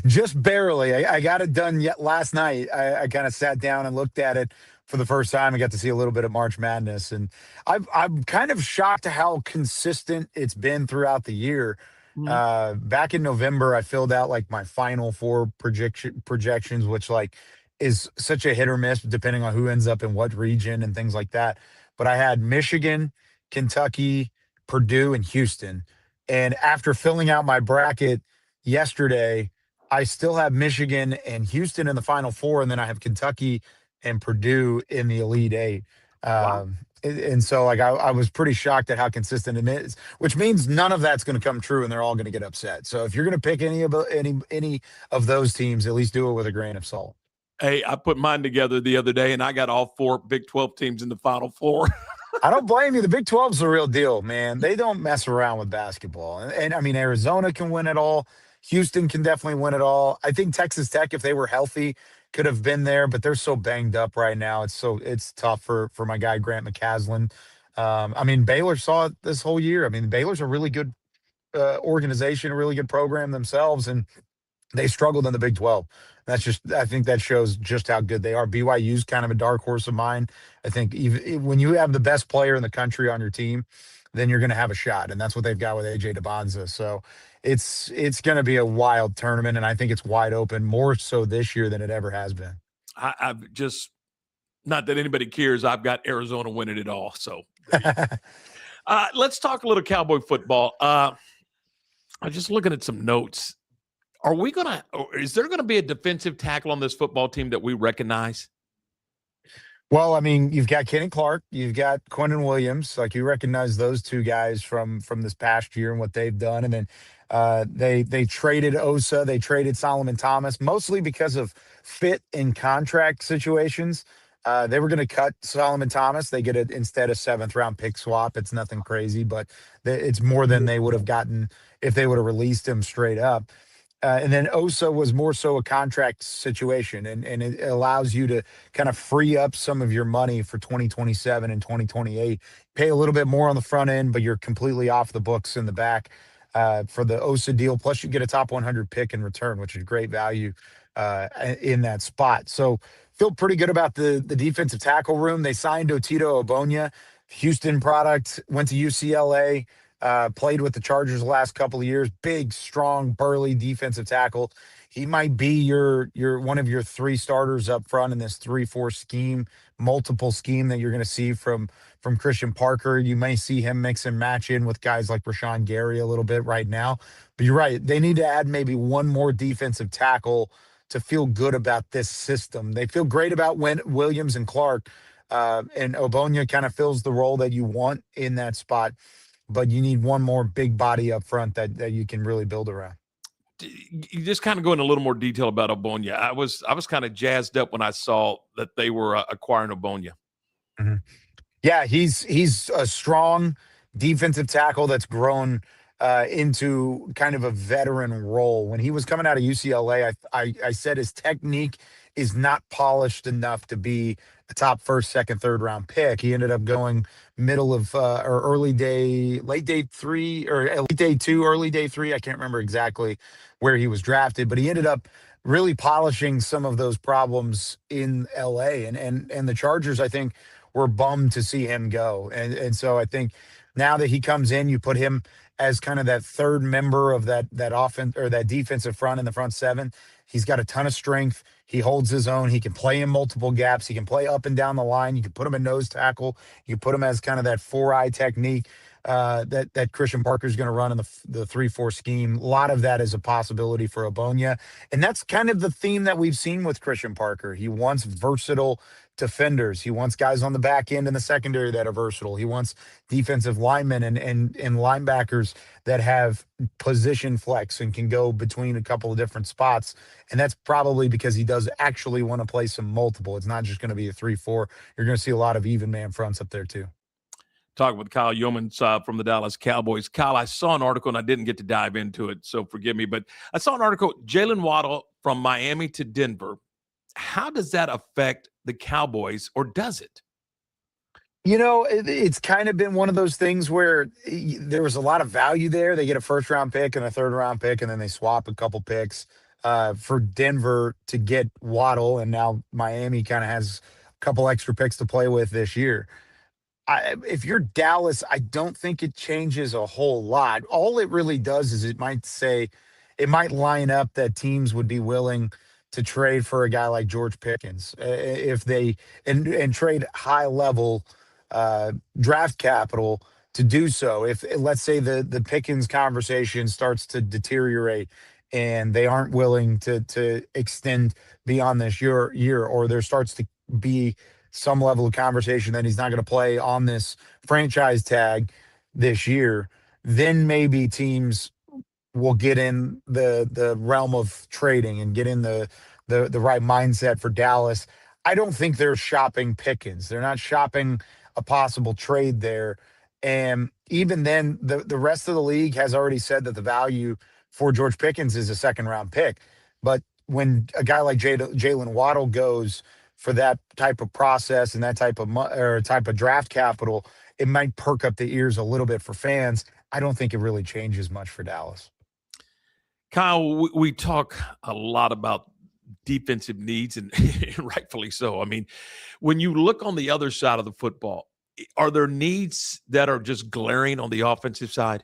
Just barely. I got it done yet last night. I kind of sat down and looked at it for the first time and got to see a little bit of March Madness. And I'm kind of shocked at how consistent it's been throughout the year. Back in November, I filled out like my final four projections, which like is such a hit or miss depending on who ends up in what region and things like that. But I had Michigan, Kentucky, Purdue, and Houston. And after filling out my bracket yesterday, I still have Michigan and Houston in the Final Four, and then I have Kentucky and Purdue in the Elite Eight. And so, like, I was pretty shocked at how consistent it is, which means none of that's going to come true, and they're all going to get upset. So, if you're going to pick any of those teams, at least do it with a grain of salt.
Hey, I put mine together the other day, and I got all 4 Big 12 teams in the Final Four.
I don't blame you. The Big 12 is the real deal, man. They don't mess around with basketball. And I mean, Arizona can win it all. Houston can definitely win it all. I think Texas Tech, if they were healthy, could have been there, but they're so banged up right now. It's tough for my guy Grant McCaslin. I mean, Baylor saw it this whole year. I mean, Baylor's a really good organization, a really good program themselves, and they struggled in the Big 12. I think that shows just how good they are. BYU's kind of a dark horse of mine. I think even when you have the best player in the country on your team, then you're going to have a shot, and that's what they've got with AJ DeBonza. So it's going to be a wild tournament, and I think it's wide open, more so this year than it ever has been.
I've just, not that anybody cares, I've got Arizona winning it all. So let's talk a little Cowboy football. I'm just looking at some notes. Is there going to be a defensive tackle on this football team that we recognize?
Well, I mean, you've got Kenny Clark, you've got Quentin Williams. Like, you recognize those two guys from this past year and what they've done. And then they traded Osa, they traded Solomon Thomas, mostly because of fit and contract situations. They were going to cut Solomon Thomas. They get it instead a 7th-round pick swap. It's nothing crazy, but it's more than they would have gotten if they would have released him straight up. And then Osa was more so a contract situation, and it allows you to kind of free up some of your money for 2027 and 2028. Pay a little bit more on the front end, but you're completely off the books in the back for the Osa deal. Plus, you get a top 100 pick in return, which is great value in that spot. So feel pretty good about the defensive tackle room. They signed Otito Ogbonnia, Houston product, went to UCLA. Played with the Chargers the last couple of years. Big, strong, burly defensive tackle. He might be your one of your 3 starters up front in this 3-4 scheme, multiple scheme that you're going to see from Christian Parker. You may see him mix and match in with guys like Rashawn Gary a little bit right now. But you're right. They need to add maybe one more defensive tackle to feel good about this system. They feel great about Williams and Clark, and Ogbonnia kind of fills the role that you want in that spot. But you need one more big body up front that you can really build around.
You just kind of go into a little more detail about Ogbonnia. I was kind of jazzed up when I saw that they were acquiring Ogbonnia.
Mm-hmm. Yeah, he's a strong defensive tackle that's grown into kind of a veteran role. When he was coming out of UCLA, I said his technique is not polished enough to be a top 1st, 2nd, 3rd round pick. He ended up going middle of or late day 3 or late day 2, early day 3. I can't remember exactly where he was drafted, but he ended up really polishing some of those problems in LA. And the Chargers, I think, were bummed to see him go. And so I think now that he comes in, you put him as kind of that 3rd member of that offense or that defensive front in the front 7. He's got a ton of strength. He holds his own. He can play in multiple gaps. He can play up and down the line. You can put him in nose tackle. You can put him as kind of that 4-eye technique that Christian Parker is going to run in the 3-4 scheme. A lot of that is a possibility for Ogbonnia. And that's kind of the theme that we've seen with Christian Parker. He wants versatile defenders. He wants guys on the back end and the secondary that are versatile. He wants defensive linemen and linebackers that have position flex and can go between a couple of different spots. And that's probably because he does actually want to play some multiple. It's not just going to be a 3-4. You're going to see a lot of even man fronts up there too.
Talking with Kyle Youmans from the Dallas Cowboys. Kyle, I saw an article, and I didn't get to dive into it, so forgive me, but I saw an article, Jalen Waddle from Miami to Denver. How does that affect the Cowboys, or does it?
It's kind of been one of those things where there was a lot of value there. They get a first round pick and a third round pick, and then they swap a couple picks for Denver to get Waddle, and now Miami kind of has a couple extra picks to play with this year. If you're Dallas, I don't think it changes a whole lot. All it really does is it might line up that teams would be willing to trade for a guy like George Pickens if they and trade high level draft capital to do so. If let's say the Pickens conversation starts to deteriorate and they aren't willing to extend beyond this year, or there starts to be some level of conversation that he's not going to play on this franchise tag this year, then maybe teams will get in the realm of trading and get in the right mindset for Dallas. I don't think they're shopping Pickens. They're not shopping a possible trade there. And even then, the rest of the league has already said that the value for George Pickens is a second round pick. But when a guy like Jalen Waddle goes for that type of process and that type of draft capital, it might perk up the ears a little bit for fans. I don't think it really changes much for Dallas.
Kyle, we talk a lot about defensive needs, and rightfully so. I mean, when you look on the other side of the football, are there needs that are just glaring on the offensive side?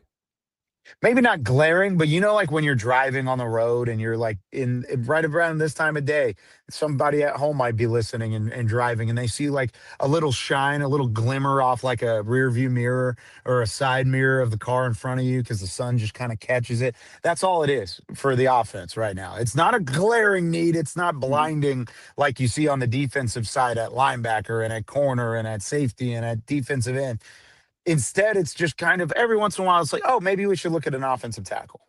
Maybe not glaring, but like when you're driving on the road and you're like in right around this time of day, somebody at home might be listening and driving, and they see like a little shine, a little glimmer off like a rear view mirror or a side mirror of the car in front of you because the sun just kind of catches it. That's all it is for the offense right now. It's not a glaring need. It's not blinding like you see on the defensive side at linebacker and at corner and at safety and at defensive end. Instead, it's just kind of every once in a while, it's like, oh, maybe we should look at an offensive tackle.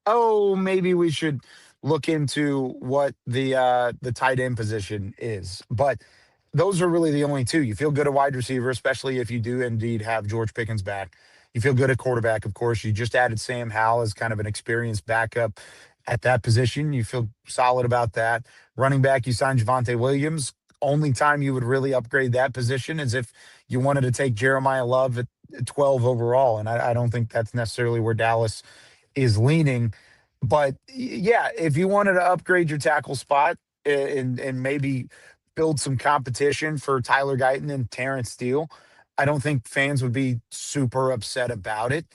Oh, maybe we should look into what the tight end position is. But those are really the only two. You feel good at wide receiver, especially if you do indeed have George Pickens back. You feel good at quarterback, of course. You just added Sam Howell as kind of an experienced backup at that position. You feel solid about that. Running back, you signed Javonte Williams. Only time you would really upgrade that position is if you wanted to take Jeremiah Love at 12 overall. And I don't think that's necessarily where Dallas is leaning. But yeah, if you wanted to upgrade your tackle spot and maybe build some competition for Tyler Guyton and Terrence Steele, I don't think fans would be super upset about it.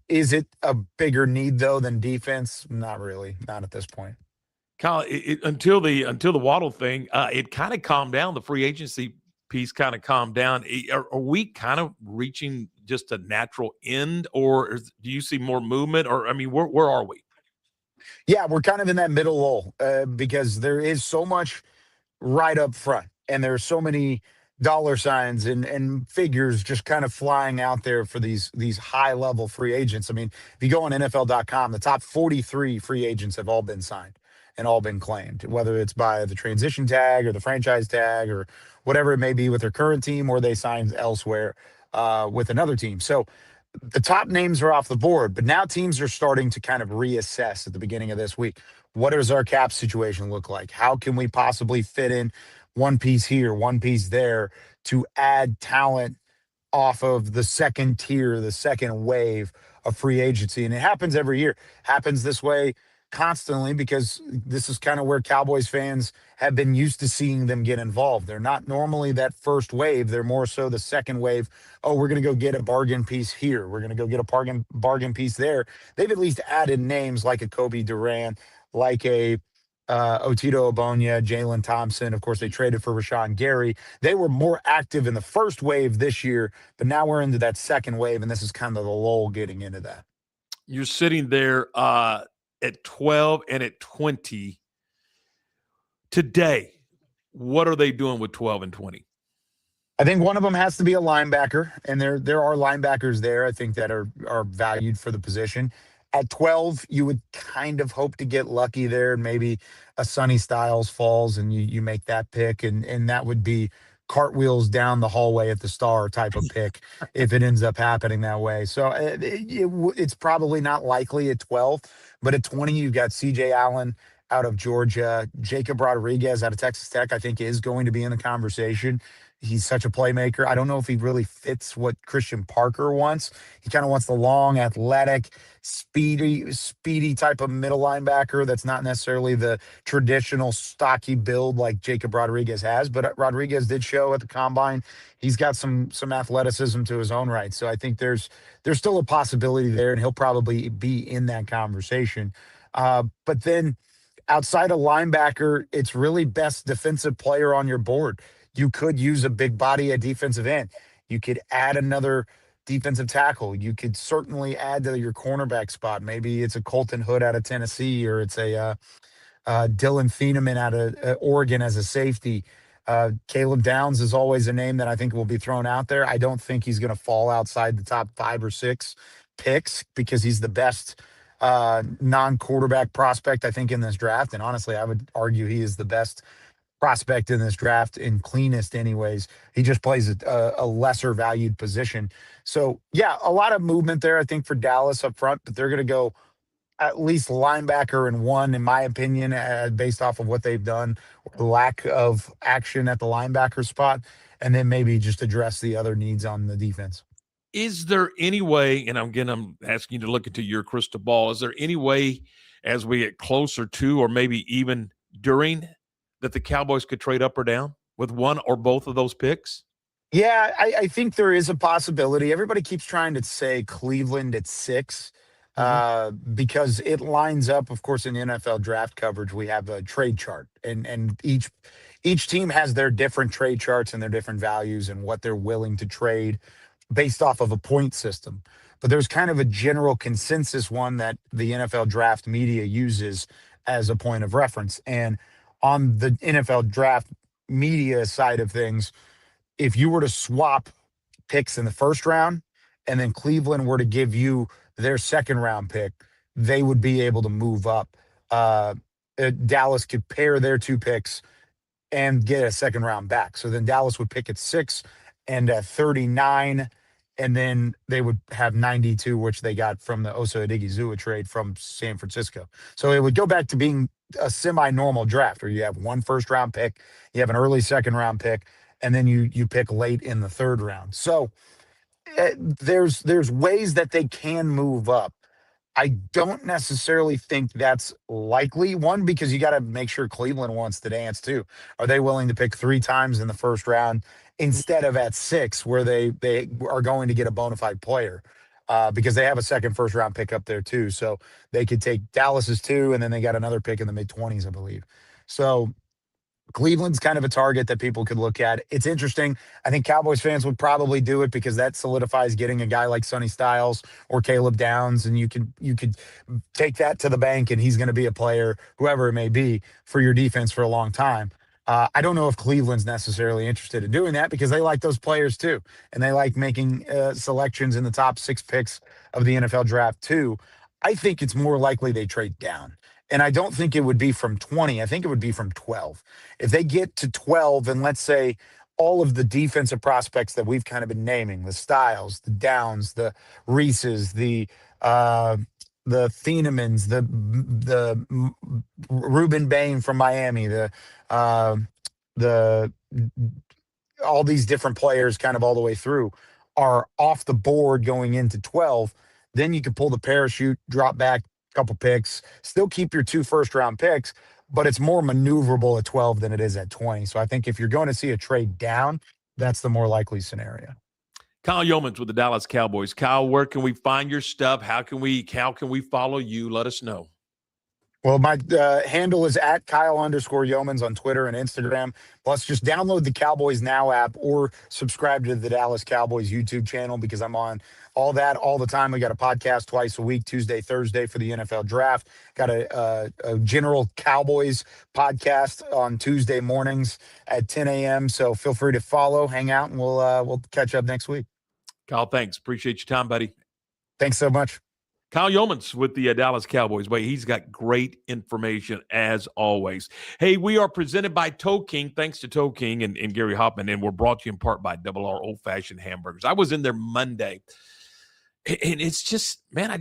Is it a bigger need though than defense? Not really, not at this point.
Kyle, until the Waddle thing, it kind of calmed down. The free agency piece kind of calmed down. Are we kind of reaching just a natural end, or do you see more movement? Or I mean, where are we?
Yeah, we're kind of in that middle lull because there is so much right up front, and there's so many dollar signs and figures just kind of flying out there for these high level free agents. I mean, if you go on NFL.com, the top 43 free agents have all been signed and all been claimed, whether it's by the transition tag or the franchise tag or whatever it may be with their current team, or they signed elsewhere with another team. So the top names are off the board, but now teams are starting to kind of reassess at the beginning of this week. What does our cap situation look like? How can we possibly fit in one piece here, one piece there to add talent off of the second tier, the second wave of free agency? And it happens every year. Happens this way constantly because this is kind of where Cowboys fans have been used to seeing them get involved. They're not normally that first wave. They're more so the second wave. Oh, we're going to go get a bargain piece here. We're going to go get a bargain piece there. They've at least added names like a Kobe Durant, like a Otito Obonya, Jalen Thompson. Of course, they traded for Rashawn Gary. They were more active in the first wave this year, but now we're into that second wave, and this is kind of the lull getting into that.
You're sitting there at 12 and at 20 today. What are they doing with 12 and 20?
I think one of them has to be a linebacker, and there are linebackers there, I think, that are valued for the position. At 12, you would kind of hope to get lucky there, and maybe a Sonny Styles falls and you make that pick, and that would be cartwheels down the hallway at the Star type of pick if it ends up happening that way. So it's probably not likely at 12, but at 20, you've got CJ Allen out of Georgia. Jacob Rodriguez out of Texas Tech, I think, is going to be in the conversation. He's such a playmaker. I don't know if he really fits what Christian Parker wants. He kind of wants the long, athletic, speedy type of middle linebacker that's not necessarily the traditional stocky build like Jacob Rodriguez has. But Rodriguez did show at the combine he's got some athleticism to his own right. So I think there's still a possibility there, and he'll probably be in that conversation. But then outside of linebacker, it's really best defensive player on your board. You could use a big body at defensive end. You could add another defensive tackle. You could certainly add to your cornerback spot. Maybe it's a Colton Hood out of Tennessee, or it's a Dylan Thieneman out of Oregon as a safety. Caleb Downs is always a name that I think will be thrown out there. I don't think he's going to fall outside the top 5 or 6 picks because he's the best non-quarterback prospect, I think, in this draft. And honestly, I would argue he is the best prospect in this draft and cleanest anyways. He just plays a lesser valued position. So yeah, a lot of movement there, I think, for Dallas up front, but they're going to go at least linebacker in one, in my opinion, based off of what they've done, lack of action at the linebacker spot, and then maybe just address the other needs on the defense.
Is there any way, and I'm asking you to look into your crystal ball, is there any way as we get closer to, or maybe even during, that the Cowboys could trade up or down with one or both of those picks?
Yeah, I think there is a possibility. Everybody keeps trying to say Cleveland at 6 because it lines up, of course, in NFL draft coverage. We have a trade chart, and each team has their different trade charts and their different values and what they're willing to trade based off of a point system. But there's kind of a general consensus one that the NFL draft media uses as a point of reference. And on the NFL draft media side of things, if you were to swap picks in the first round and then Cleveland were to give you their second round pick, they would be able to move up. Dallas could pair their 2 picks and get a second round back. So then Dallas would pick at 6 and at 39, and then they would have 92, which they got from the Osa Odigizua trade from San Francisco. So it would go back to being a semi-normal draft where you have 1 first round pick, you have an early second round pick, and then you pick late in the third round. So there's ways that they can move up. I don't necessarily think that's likely. One, because you got to make sure Cleveland wants to dance too. Are they willing to pick 3 times in the first round instead of at 6 where they are going to get a bona fide player? Because they have a second first round pick up there too. So they could take Dallas's 2, and then they got another pick in the mid-20s, I believe. So Cleveland's kind of a target that people could look at. It's interesting. I think Cowboys fans would probably do it because that solidifies getting a guy like Sonny Styles or Caleb Downs, and you could take that to the bank, and he's going to be a player, whoever it may be, for your defense for a long time. I don't know if Cleveland's necessarily interested in doing that because they like those players too, and they like making selections in the top 6 picks of the NFL draft too. I think it's more likely they trade down. And I don't think it would be from 20. I think it would be from 12. If they get to 12, and let's say all of the defensive prospects that we've kind of been naming, the Styles, the Downs, the Reeses, the Thienemans, the Ruben Bain from Miami, the all these different players kind of all the way through are off the board going into 12, then you can pull the parachute, drop back a couple picks, still keep your 2 first round picks, but it's more maneuverable at 12 than it is at 20. So I think if you're going to see a trade down, that's the more likely scenario.
Kyle Youmans with the Dallas Cowboys. Kyle, where can we find your stuff? How can we follow you? Let us know.
Well, my handle is at Kyle_Youmans on Twitter and Instagram. Plus, just download the Cowboys Now app or subscribe to the Dallas Cowboys YouTube channel because I'm on all that all the time. We got a podcast twice a week, Tuesday, Thursday for the NFL draft. Got a general Cowboys podcast on Tuesday mornings at 10 a.m. So feel free to follow, hang out, and we'll catch up next week.
Kyle, thanks. Appreciate your time, buddy.
Thanks so much.
Kyle Youmans with the Dallas Cowboys. But he's got great information as always. Hey, we are presented by Toe King. Thanks to Toe King and Gary Hoffman. And we're brought to you in part by Double R Old Fashioned Hamburgers. I was in there Monday. And it's just, man, I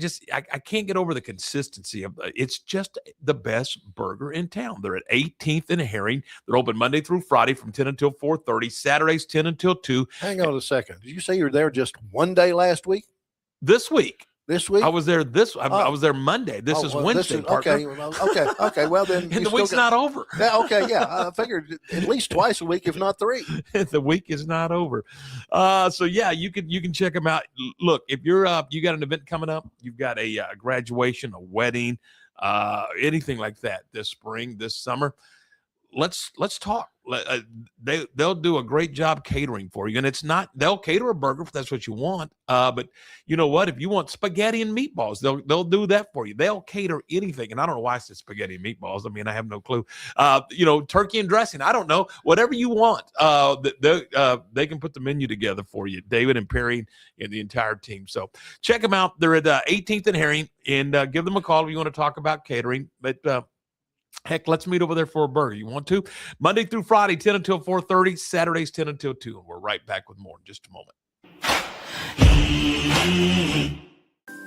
can't get over the consistency of it's just the best burger in town. They're at 18th and Herring. They're open Monday through Friday from 10 until 4:30, Saturdays 10 until 2.
Hang on a second. Did you say you were there just one day last week?
This week.
This week?
I was there I was there Monday. This is Wednesday,
okay. Okay. Well, then
and the week's not over.
Yeah, okay, yeah. I figured at least twice a week, if not 3.
The week is not over. So yeah, you can check them out. Look, if you're you got an event coming up, you've got a graduation, a wedding, anything like that this spring, this summer, let's talk. They'll do a great job catering for you, and they'll cater a burger if that's what you want. But you know what? If you want spaghetti and meatballs, they'll do that for you. They'll cater anything, and I don't know why I said spaghetti and meatballs. I mean, I have no clue. Turkey and dressing. I don't know. Whatever you want, they can put the menu together for you. David and Perry and the entire team. So check them out. They're at 18th and Herring, and give them a call if you want to talk about catering. But heck, let's meet over there for a burger. You want to? Monday through Friday, 10 until 4:30. Saturdays, 10 until 2. And we're right back with more in just a moment.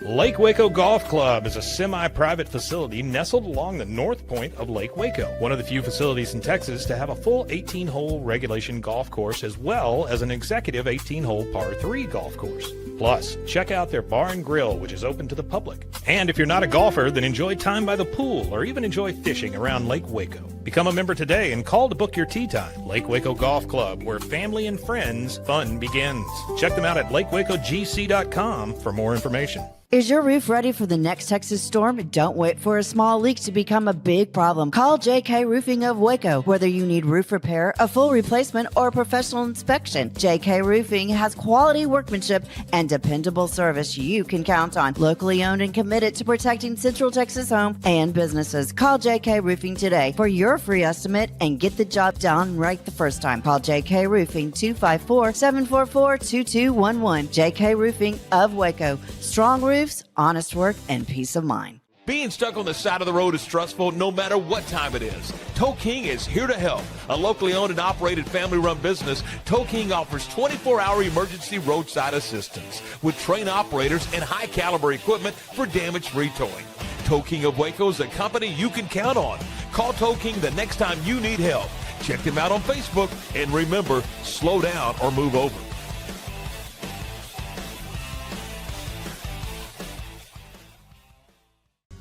Lake Waco Golf Club is a semi-private facility nestled along the north point of Lake Waco, one of the few facilities in Texas to have a full 18-hole regulation golf course as well as an executive 18-hole par 3 golf course. Plus, check out their bar and grill, which is open to the public. And if you're not a golfer, then enjoy time by the pool or even enjoy fishing around Lake Waco. Become a member today and call to book your tee time. Lake Waco Golf Club, where family and friends fun begins. Check them out at lakewacogc.com for more information.
Is your roof ready for the next Texas storm? Don't wait for a small leak to become a big problem. Call JK Roofing of Waco. Whether you need roof repair, a full replacement, or a professional inspection, JK Roofing has quality workmanship and dependable service you can count on. Locally owned and committed to protecting Central Texas homes and businesses. Call JK Roofing today for your free estimate and get the job done right the first time. Call JK Roofing 254-744-2211. JK Roofing of Waco. Strong roofs, honest work, and peace of mind.
Being stuck on the side of the road is stressful no matter what time it is. Tow King is here to help. A locally owned and operated family-run business, Tow King offers 24-hour emergency roadside assistance with trained operators and high-caliber equipment for damage-free towing. Tow King of Waco is a company you can count on. Call Tow King the next time you need help. Check them out on Facebook, and remember, slow down or move over.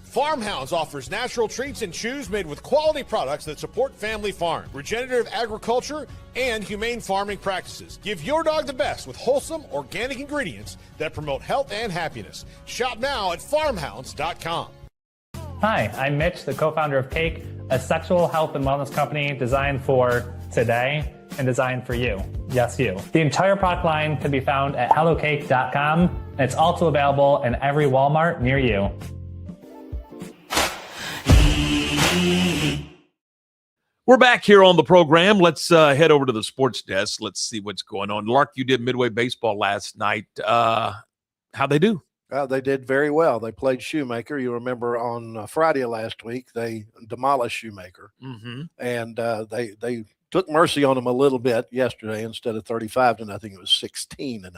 Farmhouse offers natural treats and chews made with quality products that support family farm, regenerative agriculture, and humane farming practices. Give your dog the best with wholesome, organic ingredients that promote health and happiness. Shop now at farmhouse.com.
Hi, I'm Mitch, the co-founder of Cake, a sexual health and wellness company designed for today and designed for you. Yes, you. The entire product line can be found at hellocake.com, and it's also available in every Walmart near you.
We're back here on the program. Let's head over to the sports desk. Let's see what's going on. Lark, you did Midway Baseball last night. How'd they do?
They did very well. They played Shoemaker. You remember on Friday of last week, they demolished Shoemaker.
Mm-hmm.
And they took mercy on them a little bit yesterday. Instead of 35-0, it was 16-0.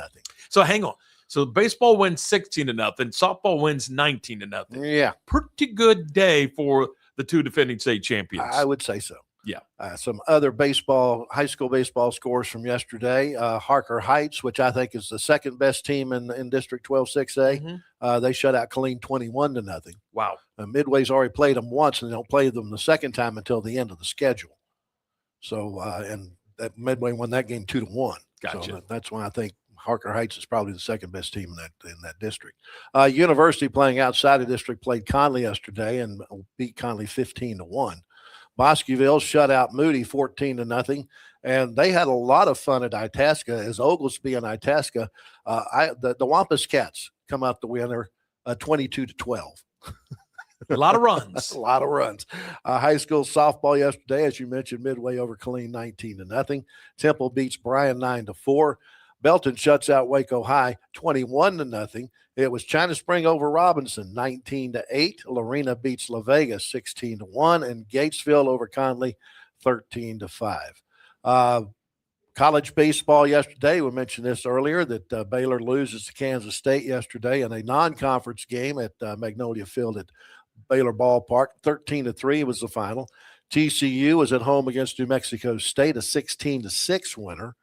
So hang on. So baseball wins 16-0. Softball wins 19-0.
Yeah.
Pretty good day for the two defending state champions.
I would say so.
Yeah.
Some other high school baseball scores from yesterday. Harker Heights, which I think is the second best team in District 12 6A.
Mm-hmm.
They shut out Killeen 21-0.
Wow.
Midway's already played them once, and they don't play them the second time until the end of the schedule. So, and that Midway won that game 2-1.
Gotcha.
So that's why I think Harker Heights is probably the second best team in that district. University playing outside of district played Conley yesterday and beat Conley 15-1. Bosqueville shut out Moody 14-0, and they had a lot of fun at Itasca as Oglesby and Itasca. The Wampus Cats come out the winner 22-12.
A lot of runs.
A lot of runs. High school softball yesterday, as you mentioned, Midway over Killeen 19-0. Temple beats Bryan 9-4. Belton shuts out Waco High 21-0. It was China Spring over Robinson 19-8. Lorena beats La Vega 16-1, and Gatesville over Conley 13-5. College baseball yesterday, we mentioned this earlier, that Baylor loses to Kansas State yesterday in a non-conference game at Magnolia Field at Baylor Ballpark. 13-3 was the final. TCU was at home against New Mexico State, a 16-6 winner.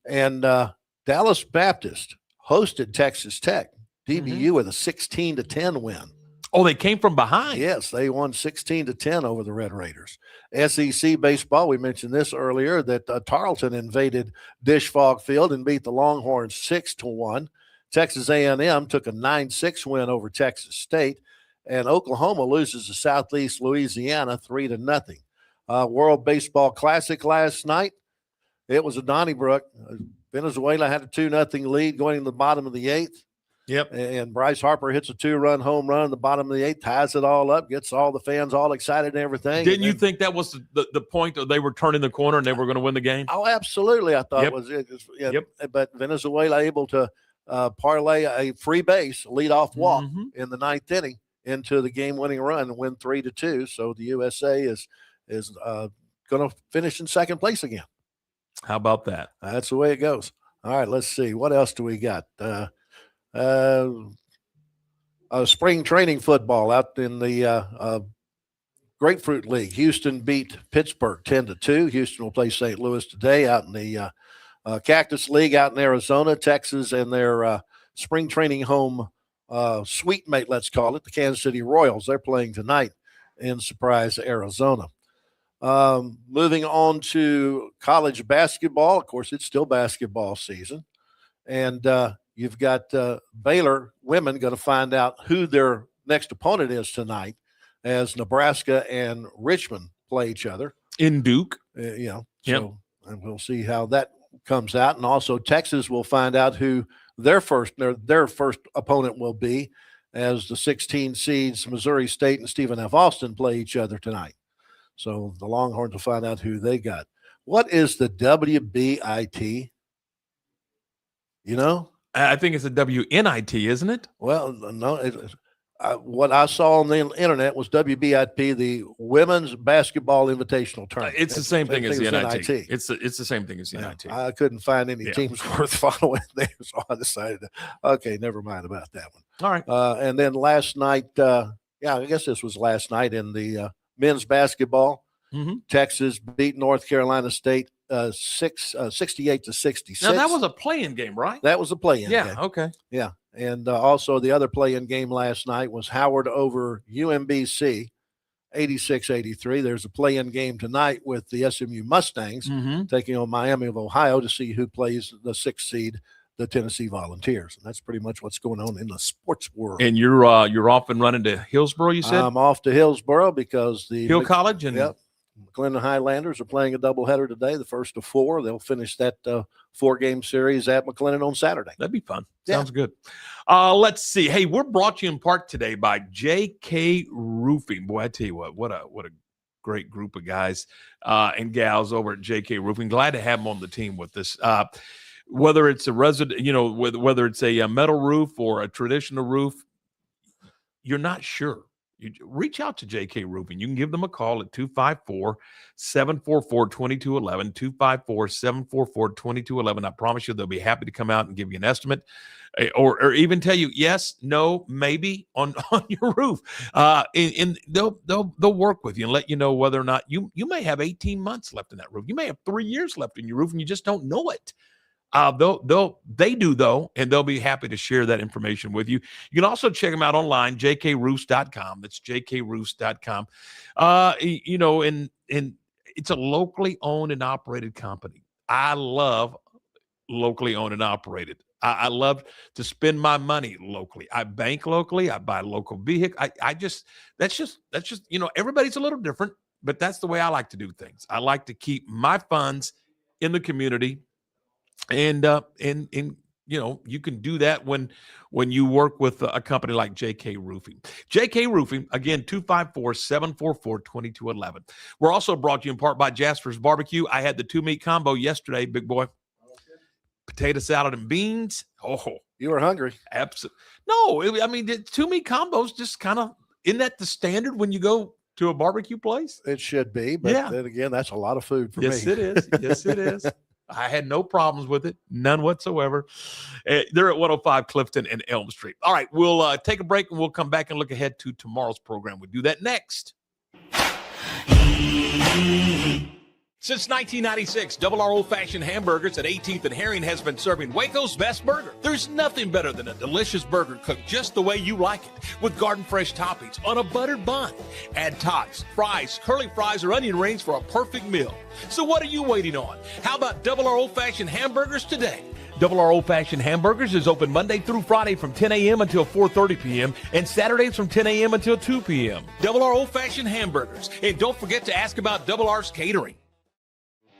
And Dallas Baptist hosted Texas Tech, DBU with a 16-10 win.
Oh, they came from behind.
Yes, they won 16-10 over the Red Raiders. SEC baseball, we mentioned this earlier, that Tarleton invaded Disch-Falk Field and beat the Longhorns 6-1. Texas A&M took a 9-6 win over Texas State, and Oklahoma loses to Southeast Louisiana 3-0. World Baseball Classic last night, it was a Donnybrook. Venezuela had a 2-0 lead going in the bottom of the eighth.
Yep.
And Bryce Harper hits a 2-run home run in the bottom of the eighth, ties it all up, gets all the fans all excited and everything.
Didn't you think that was the point that they were turning the corner and they were going to win the game?
Oh, absolutely. I thought it was.
Yep.
But Venezuela able to parlay a free base, leadoff walk in the ninth inning into the game-winning run and win 3-2. So the USA is going to finish in second place again.
How about that?
That's the way it goes. All right, let's see. What else do we got? Spring training football out in the Grapefruit League. Houston beat Pittsburgh 10-2. Houston will play St. Louis today. Out in the Cactus League out in Arizona, Texas, and their spring training home sweet mate, let's call it, the Kansas City Royals. They're playing tonight in Surprise, Arizona. Moving on to college basketball. Of course, it's still basketball season. And you've got Baylor women going to find out who their next opponent is tonight as Nebraska and Richmond play each other.
In Duke.
So and we'll see how that comes out. And also Texas will find out who their first opponent will be as the 16 seeds Missouri State and Stephen F. Austin play each other tonight. So the Longhorns will find out who they got. What is the WBIT? You know?
I think it's a WNIT, isn't it?
Well, no. What I saw on the internet was WBIT, the Women's Basketball Invitational Tournament.
It's the same thing as the NIT.
NIT.
It's the same thing as the NIT.
I couldn't find any teams worth following there, so I decided okay, never mind about that one.
All right.
And then last night, I guess this was last night in the men's basketball. Texas beat North Carolina State 68-66.
Now that was a play-in game, right?
That was a play-in game.
Yeah, okay.
Yeah. And also the other play-in game last night was Howard over UMBC 86-83. There's a play-in game tonight with the SMU Mustangs taking on Miami of Ohio to see who plays the 6th seed, the Tennessee Volunteers. And that's pretty much what's going on in the sports world.
And you're off and running to Hillsboro, you said?
I'm off to Hillsboro because the
Hill College and
McClendon Highlanders are playing a doubleheader today, the first of 4. They'll finish that 4-game series at McClendon on Saturday.
That'd be fun. Sounds good. Let's see. Hey, we're brought to you in part today by JK Roofing. Boy, I tell you what a great group of guys and gals over at JK Roofing. Glad to have them on the team with us. Whether it's a resident, whether it's a metal roof or a traditional roof, you're not sure. You reach out to JK Roofing. You can give them a call at 254-744-2211, 254-744-2211. I promise you they'll be happy to come out and give you an estimate or even tell you yes, no, maybe on your roof. And they'll work with you and let you know whether or not you may have 18 months left in that roof. You may have 3 years left in your roof and you just don't know it. They do though, and they'll be happy to share that information with you. You can also check them out online, jkroofs.com. That's jkroofs.com. And it's a locally owned and operated company. I love locally owned and operated. I love to spend my money locally. I bank locally. I buy local vehicle. That's just everybody's a little different, but that's the way I like to do things. I like to keep my funds in the community. And you can do that when you work with a company like JK Roofing. JK Roofing, again, 254-744-2211. We're also brought to you in part by Jasper's Barbecue. I had the 2-meat combo yesterday, big boy. Potato salad and beans. Oh,
you were hungry.
Absolutely. No, the 2-meat combos just kind of, isn't that the standard when you go to a barbecue place?
It should be, but then again, that's a lot of food for me.
Yes, it is. Yes, it is. I had no problems with it, none whatsoever. They're at 105 Clifton and Elm Street. All right, we'll take a break and we'll come back and look ahead to tomorrow's program. We'll do that next.
Since 1996, Double R Old Fashioned Hamburgers at 18th and Herring has been serving Waco's best burger. There's nothing better than a delicious burger cooked just the way you like it, with garden fresh toppings on a buttered bun. Add tots, fries, curly fries, or onion rings for a perfect meal. So what are you waiting on? How about Double R Old Fashioned Hamburgers today? Double R Old Fashioned Hamburgers is open Monday through Friday from 10 a.m. until 4:30 p.m. and Saturdays from 10 a.m. until 2 p.m. Double R Old Fashioned Hamburgers. And don't forget to ask about Double R's catering.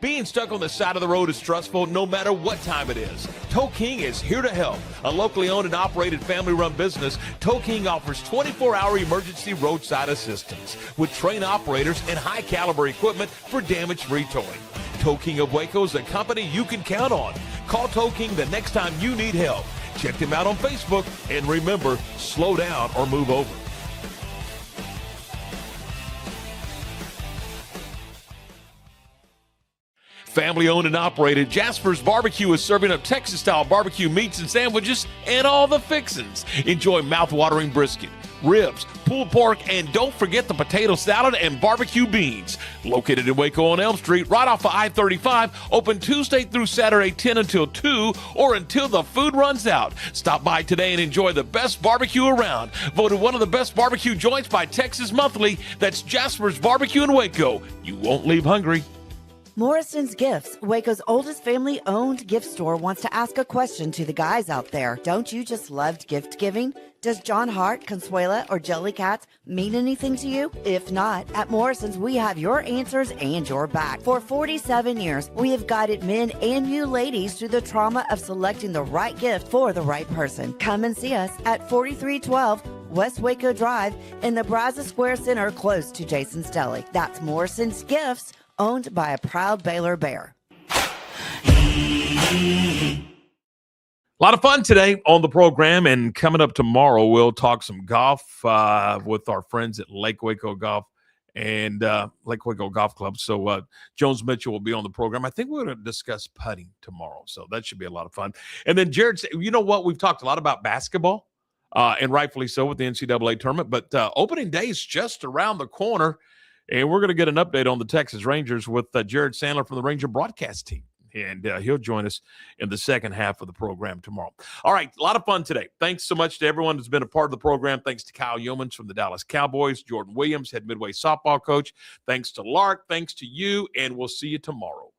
Being stuck on the side of the road is stressful no matter what time it is. Tow King is here to help. A locally owned and operated family-run business, Tow King offers 24-hour emergency roadside assistance with trained operators and high-caliber equipment for damage-free towing. Tow King of Waco is a company you can count on. Call Tow King the next time you need help. Check them out on Facebook, and remember, slow down or move over. Family owned and operated, Jasper's Barbecue is serving up Texas-style barbecue meats and sandwiches and all the fixins. Enjoy mouth-watering brisket, ribs, pulled pork, and don't forget the potato salad and barbecue beans. Located in Waco on Elm Street, right off of I-35, open Tuesday through Saturday 10 until 2 or until the food runs out. Stop by today and enjoy the best barbecue around. Voted one of the best barbecue joints by Texas Monthly. That's Jasper's Barbecue in Waco. You won't leave hungry.
Morrison's Gifts, Waco's oldest family-owned gift store, wants to ask a question to the guys out there. Don't you just love gift giving? Does John Hart, Consuela, or Jellycats mean anything to you? If not, at Morrison's, we have your answers and your back. For 47 years, we have guided men and you ladies through the trauma of selecting the right gift for the right person. Come and see us at 4312 West Waco Drive in the Brazos Square Center, close to Jason's Deli. That's Morrison's Gifts, owned by a proud Baylor Bear.
A lot of fun today on the program, and coming up tomorrow, we'll talk some golf with our friends at Lake Waco Golf and Lake Waco Golf Club. So Jones Mitchell will be on the program. I think we're going to discuss putting tomorrow, so that should be a lot of fun. And then Jared, you know what? We've talked a lot about basketball, and rightfully so with the NCAA tournament, but opening day is just around the corner. And we're going to get an update on the Texas Rangers with Jared Sandler from the Ranger broadcast team. And he'll join us in the second half of the program tomorrow. All right, a lot of fun today. Thanks so much to everyone who's been a part of the program. Thanks to Kyle Youmans from the Dallas Cowboys, Jordan Williams, head Midway softball coach. Thanks to Lark. Thanks to you, and we'll see you tomorrow.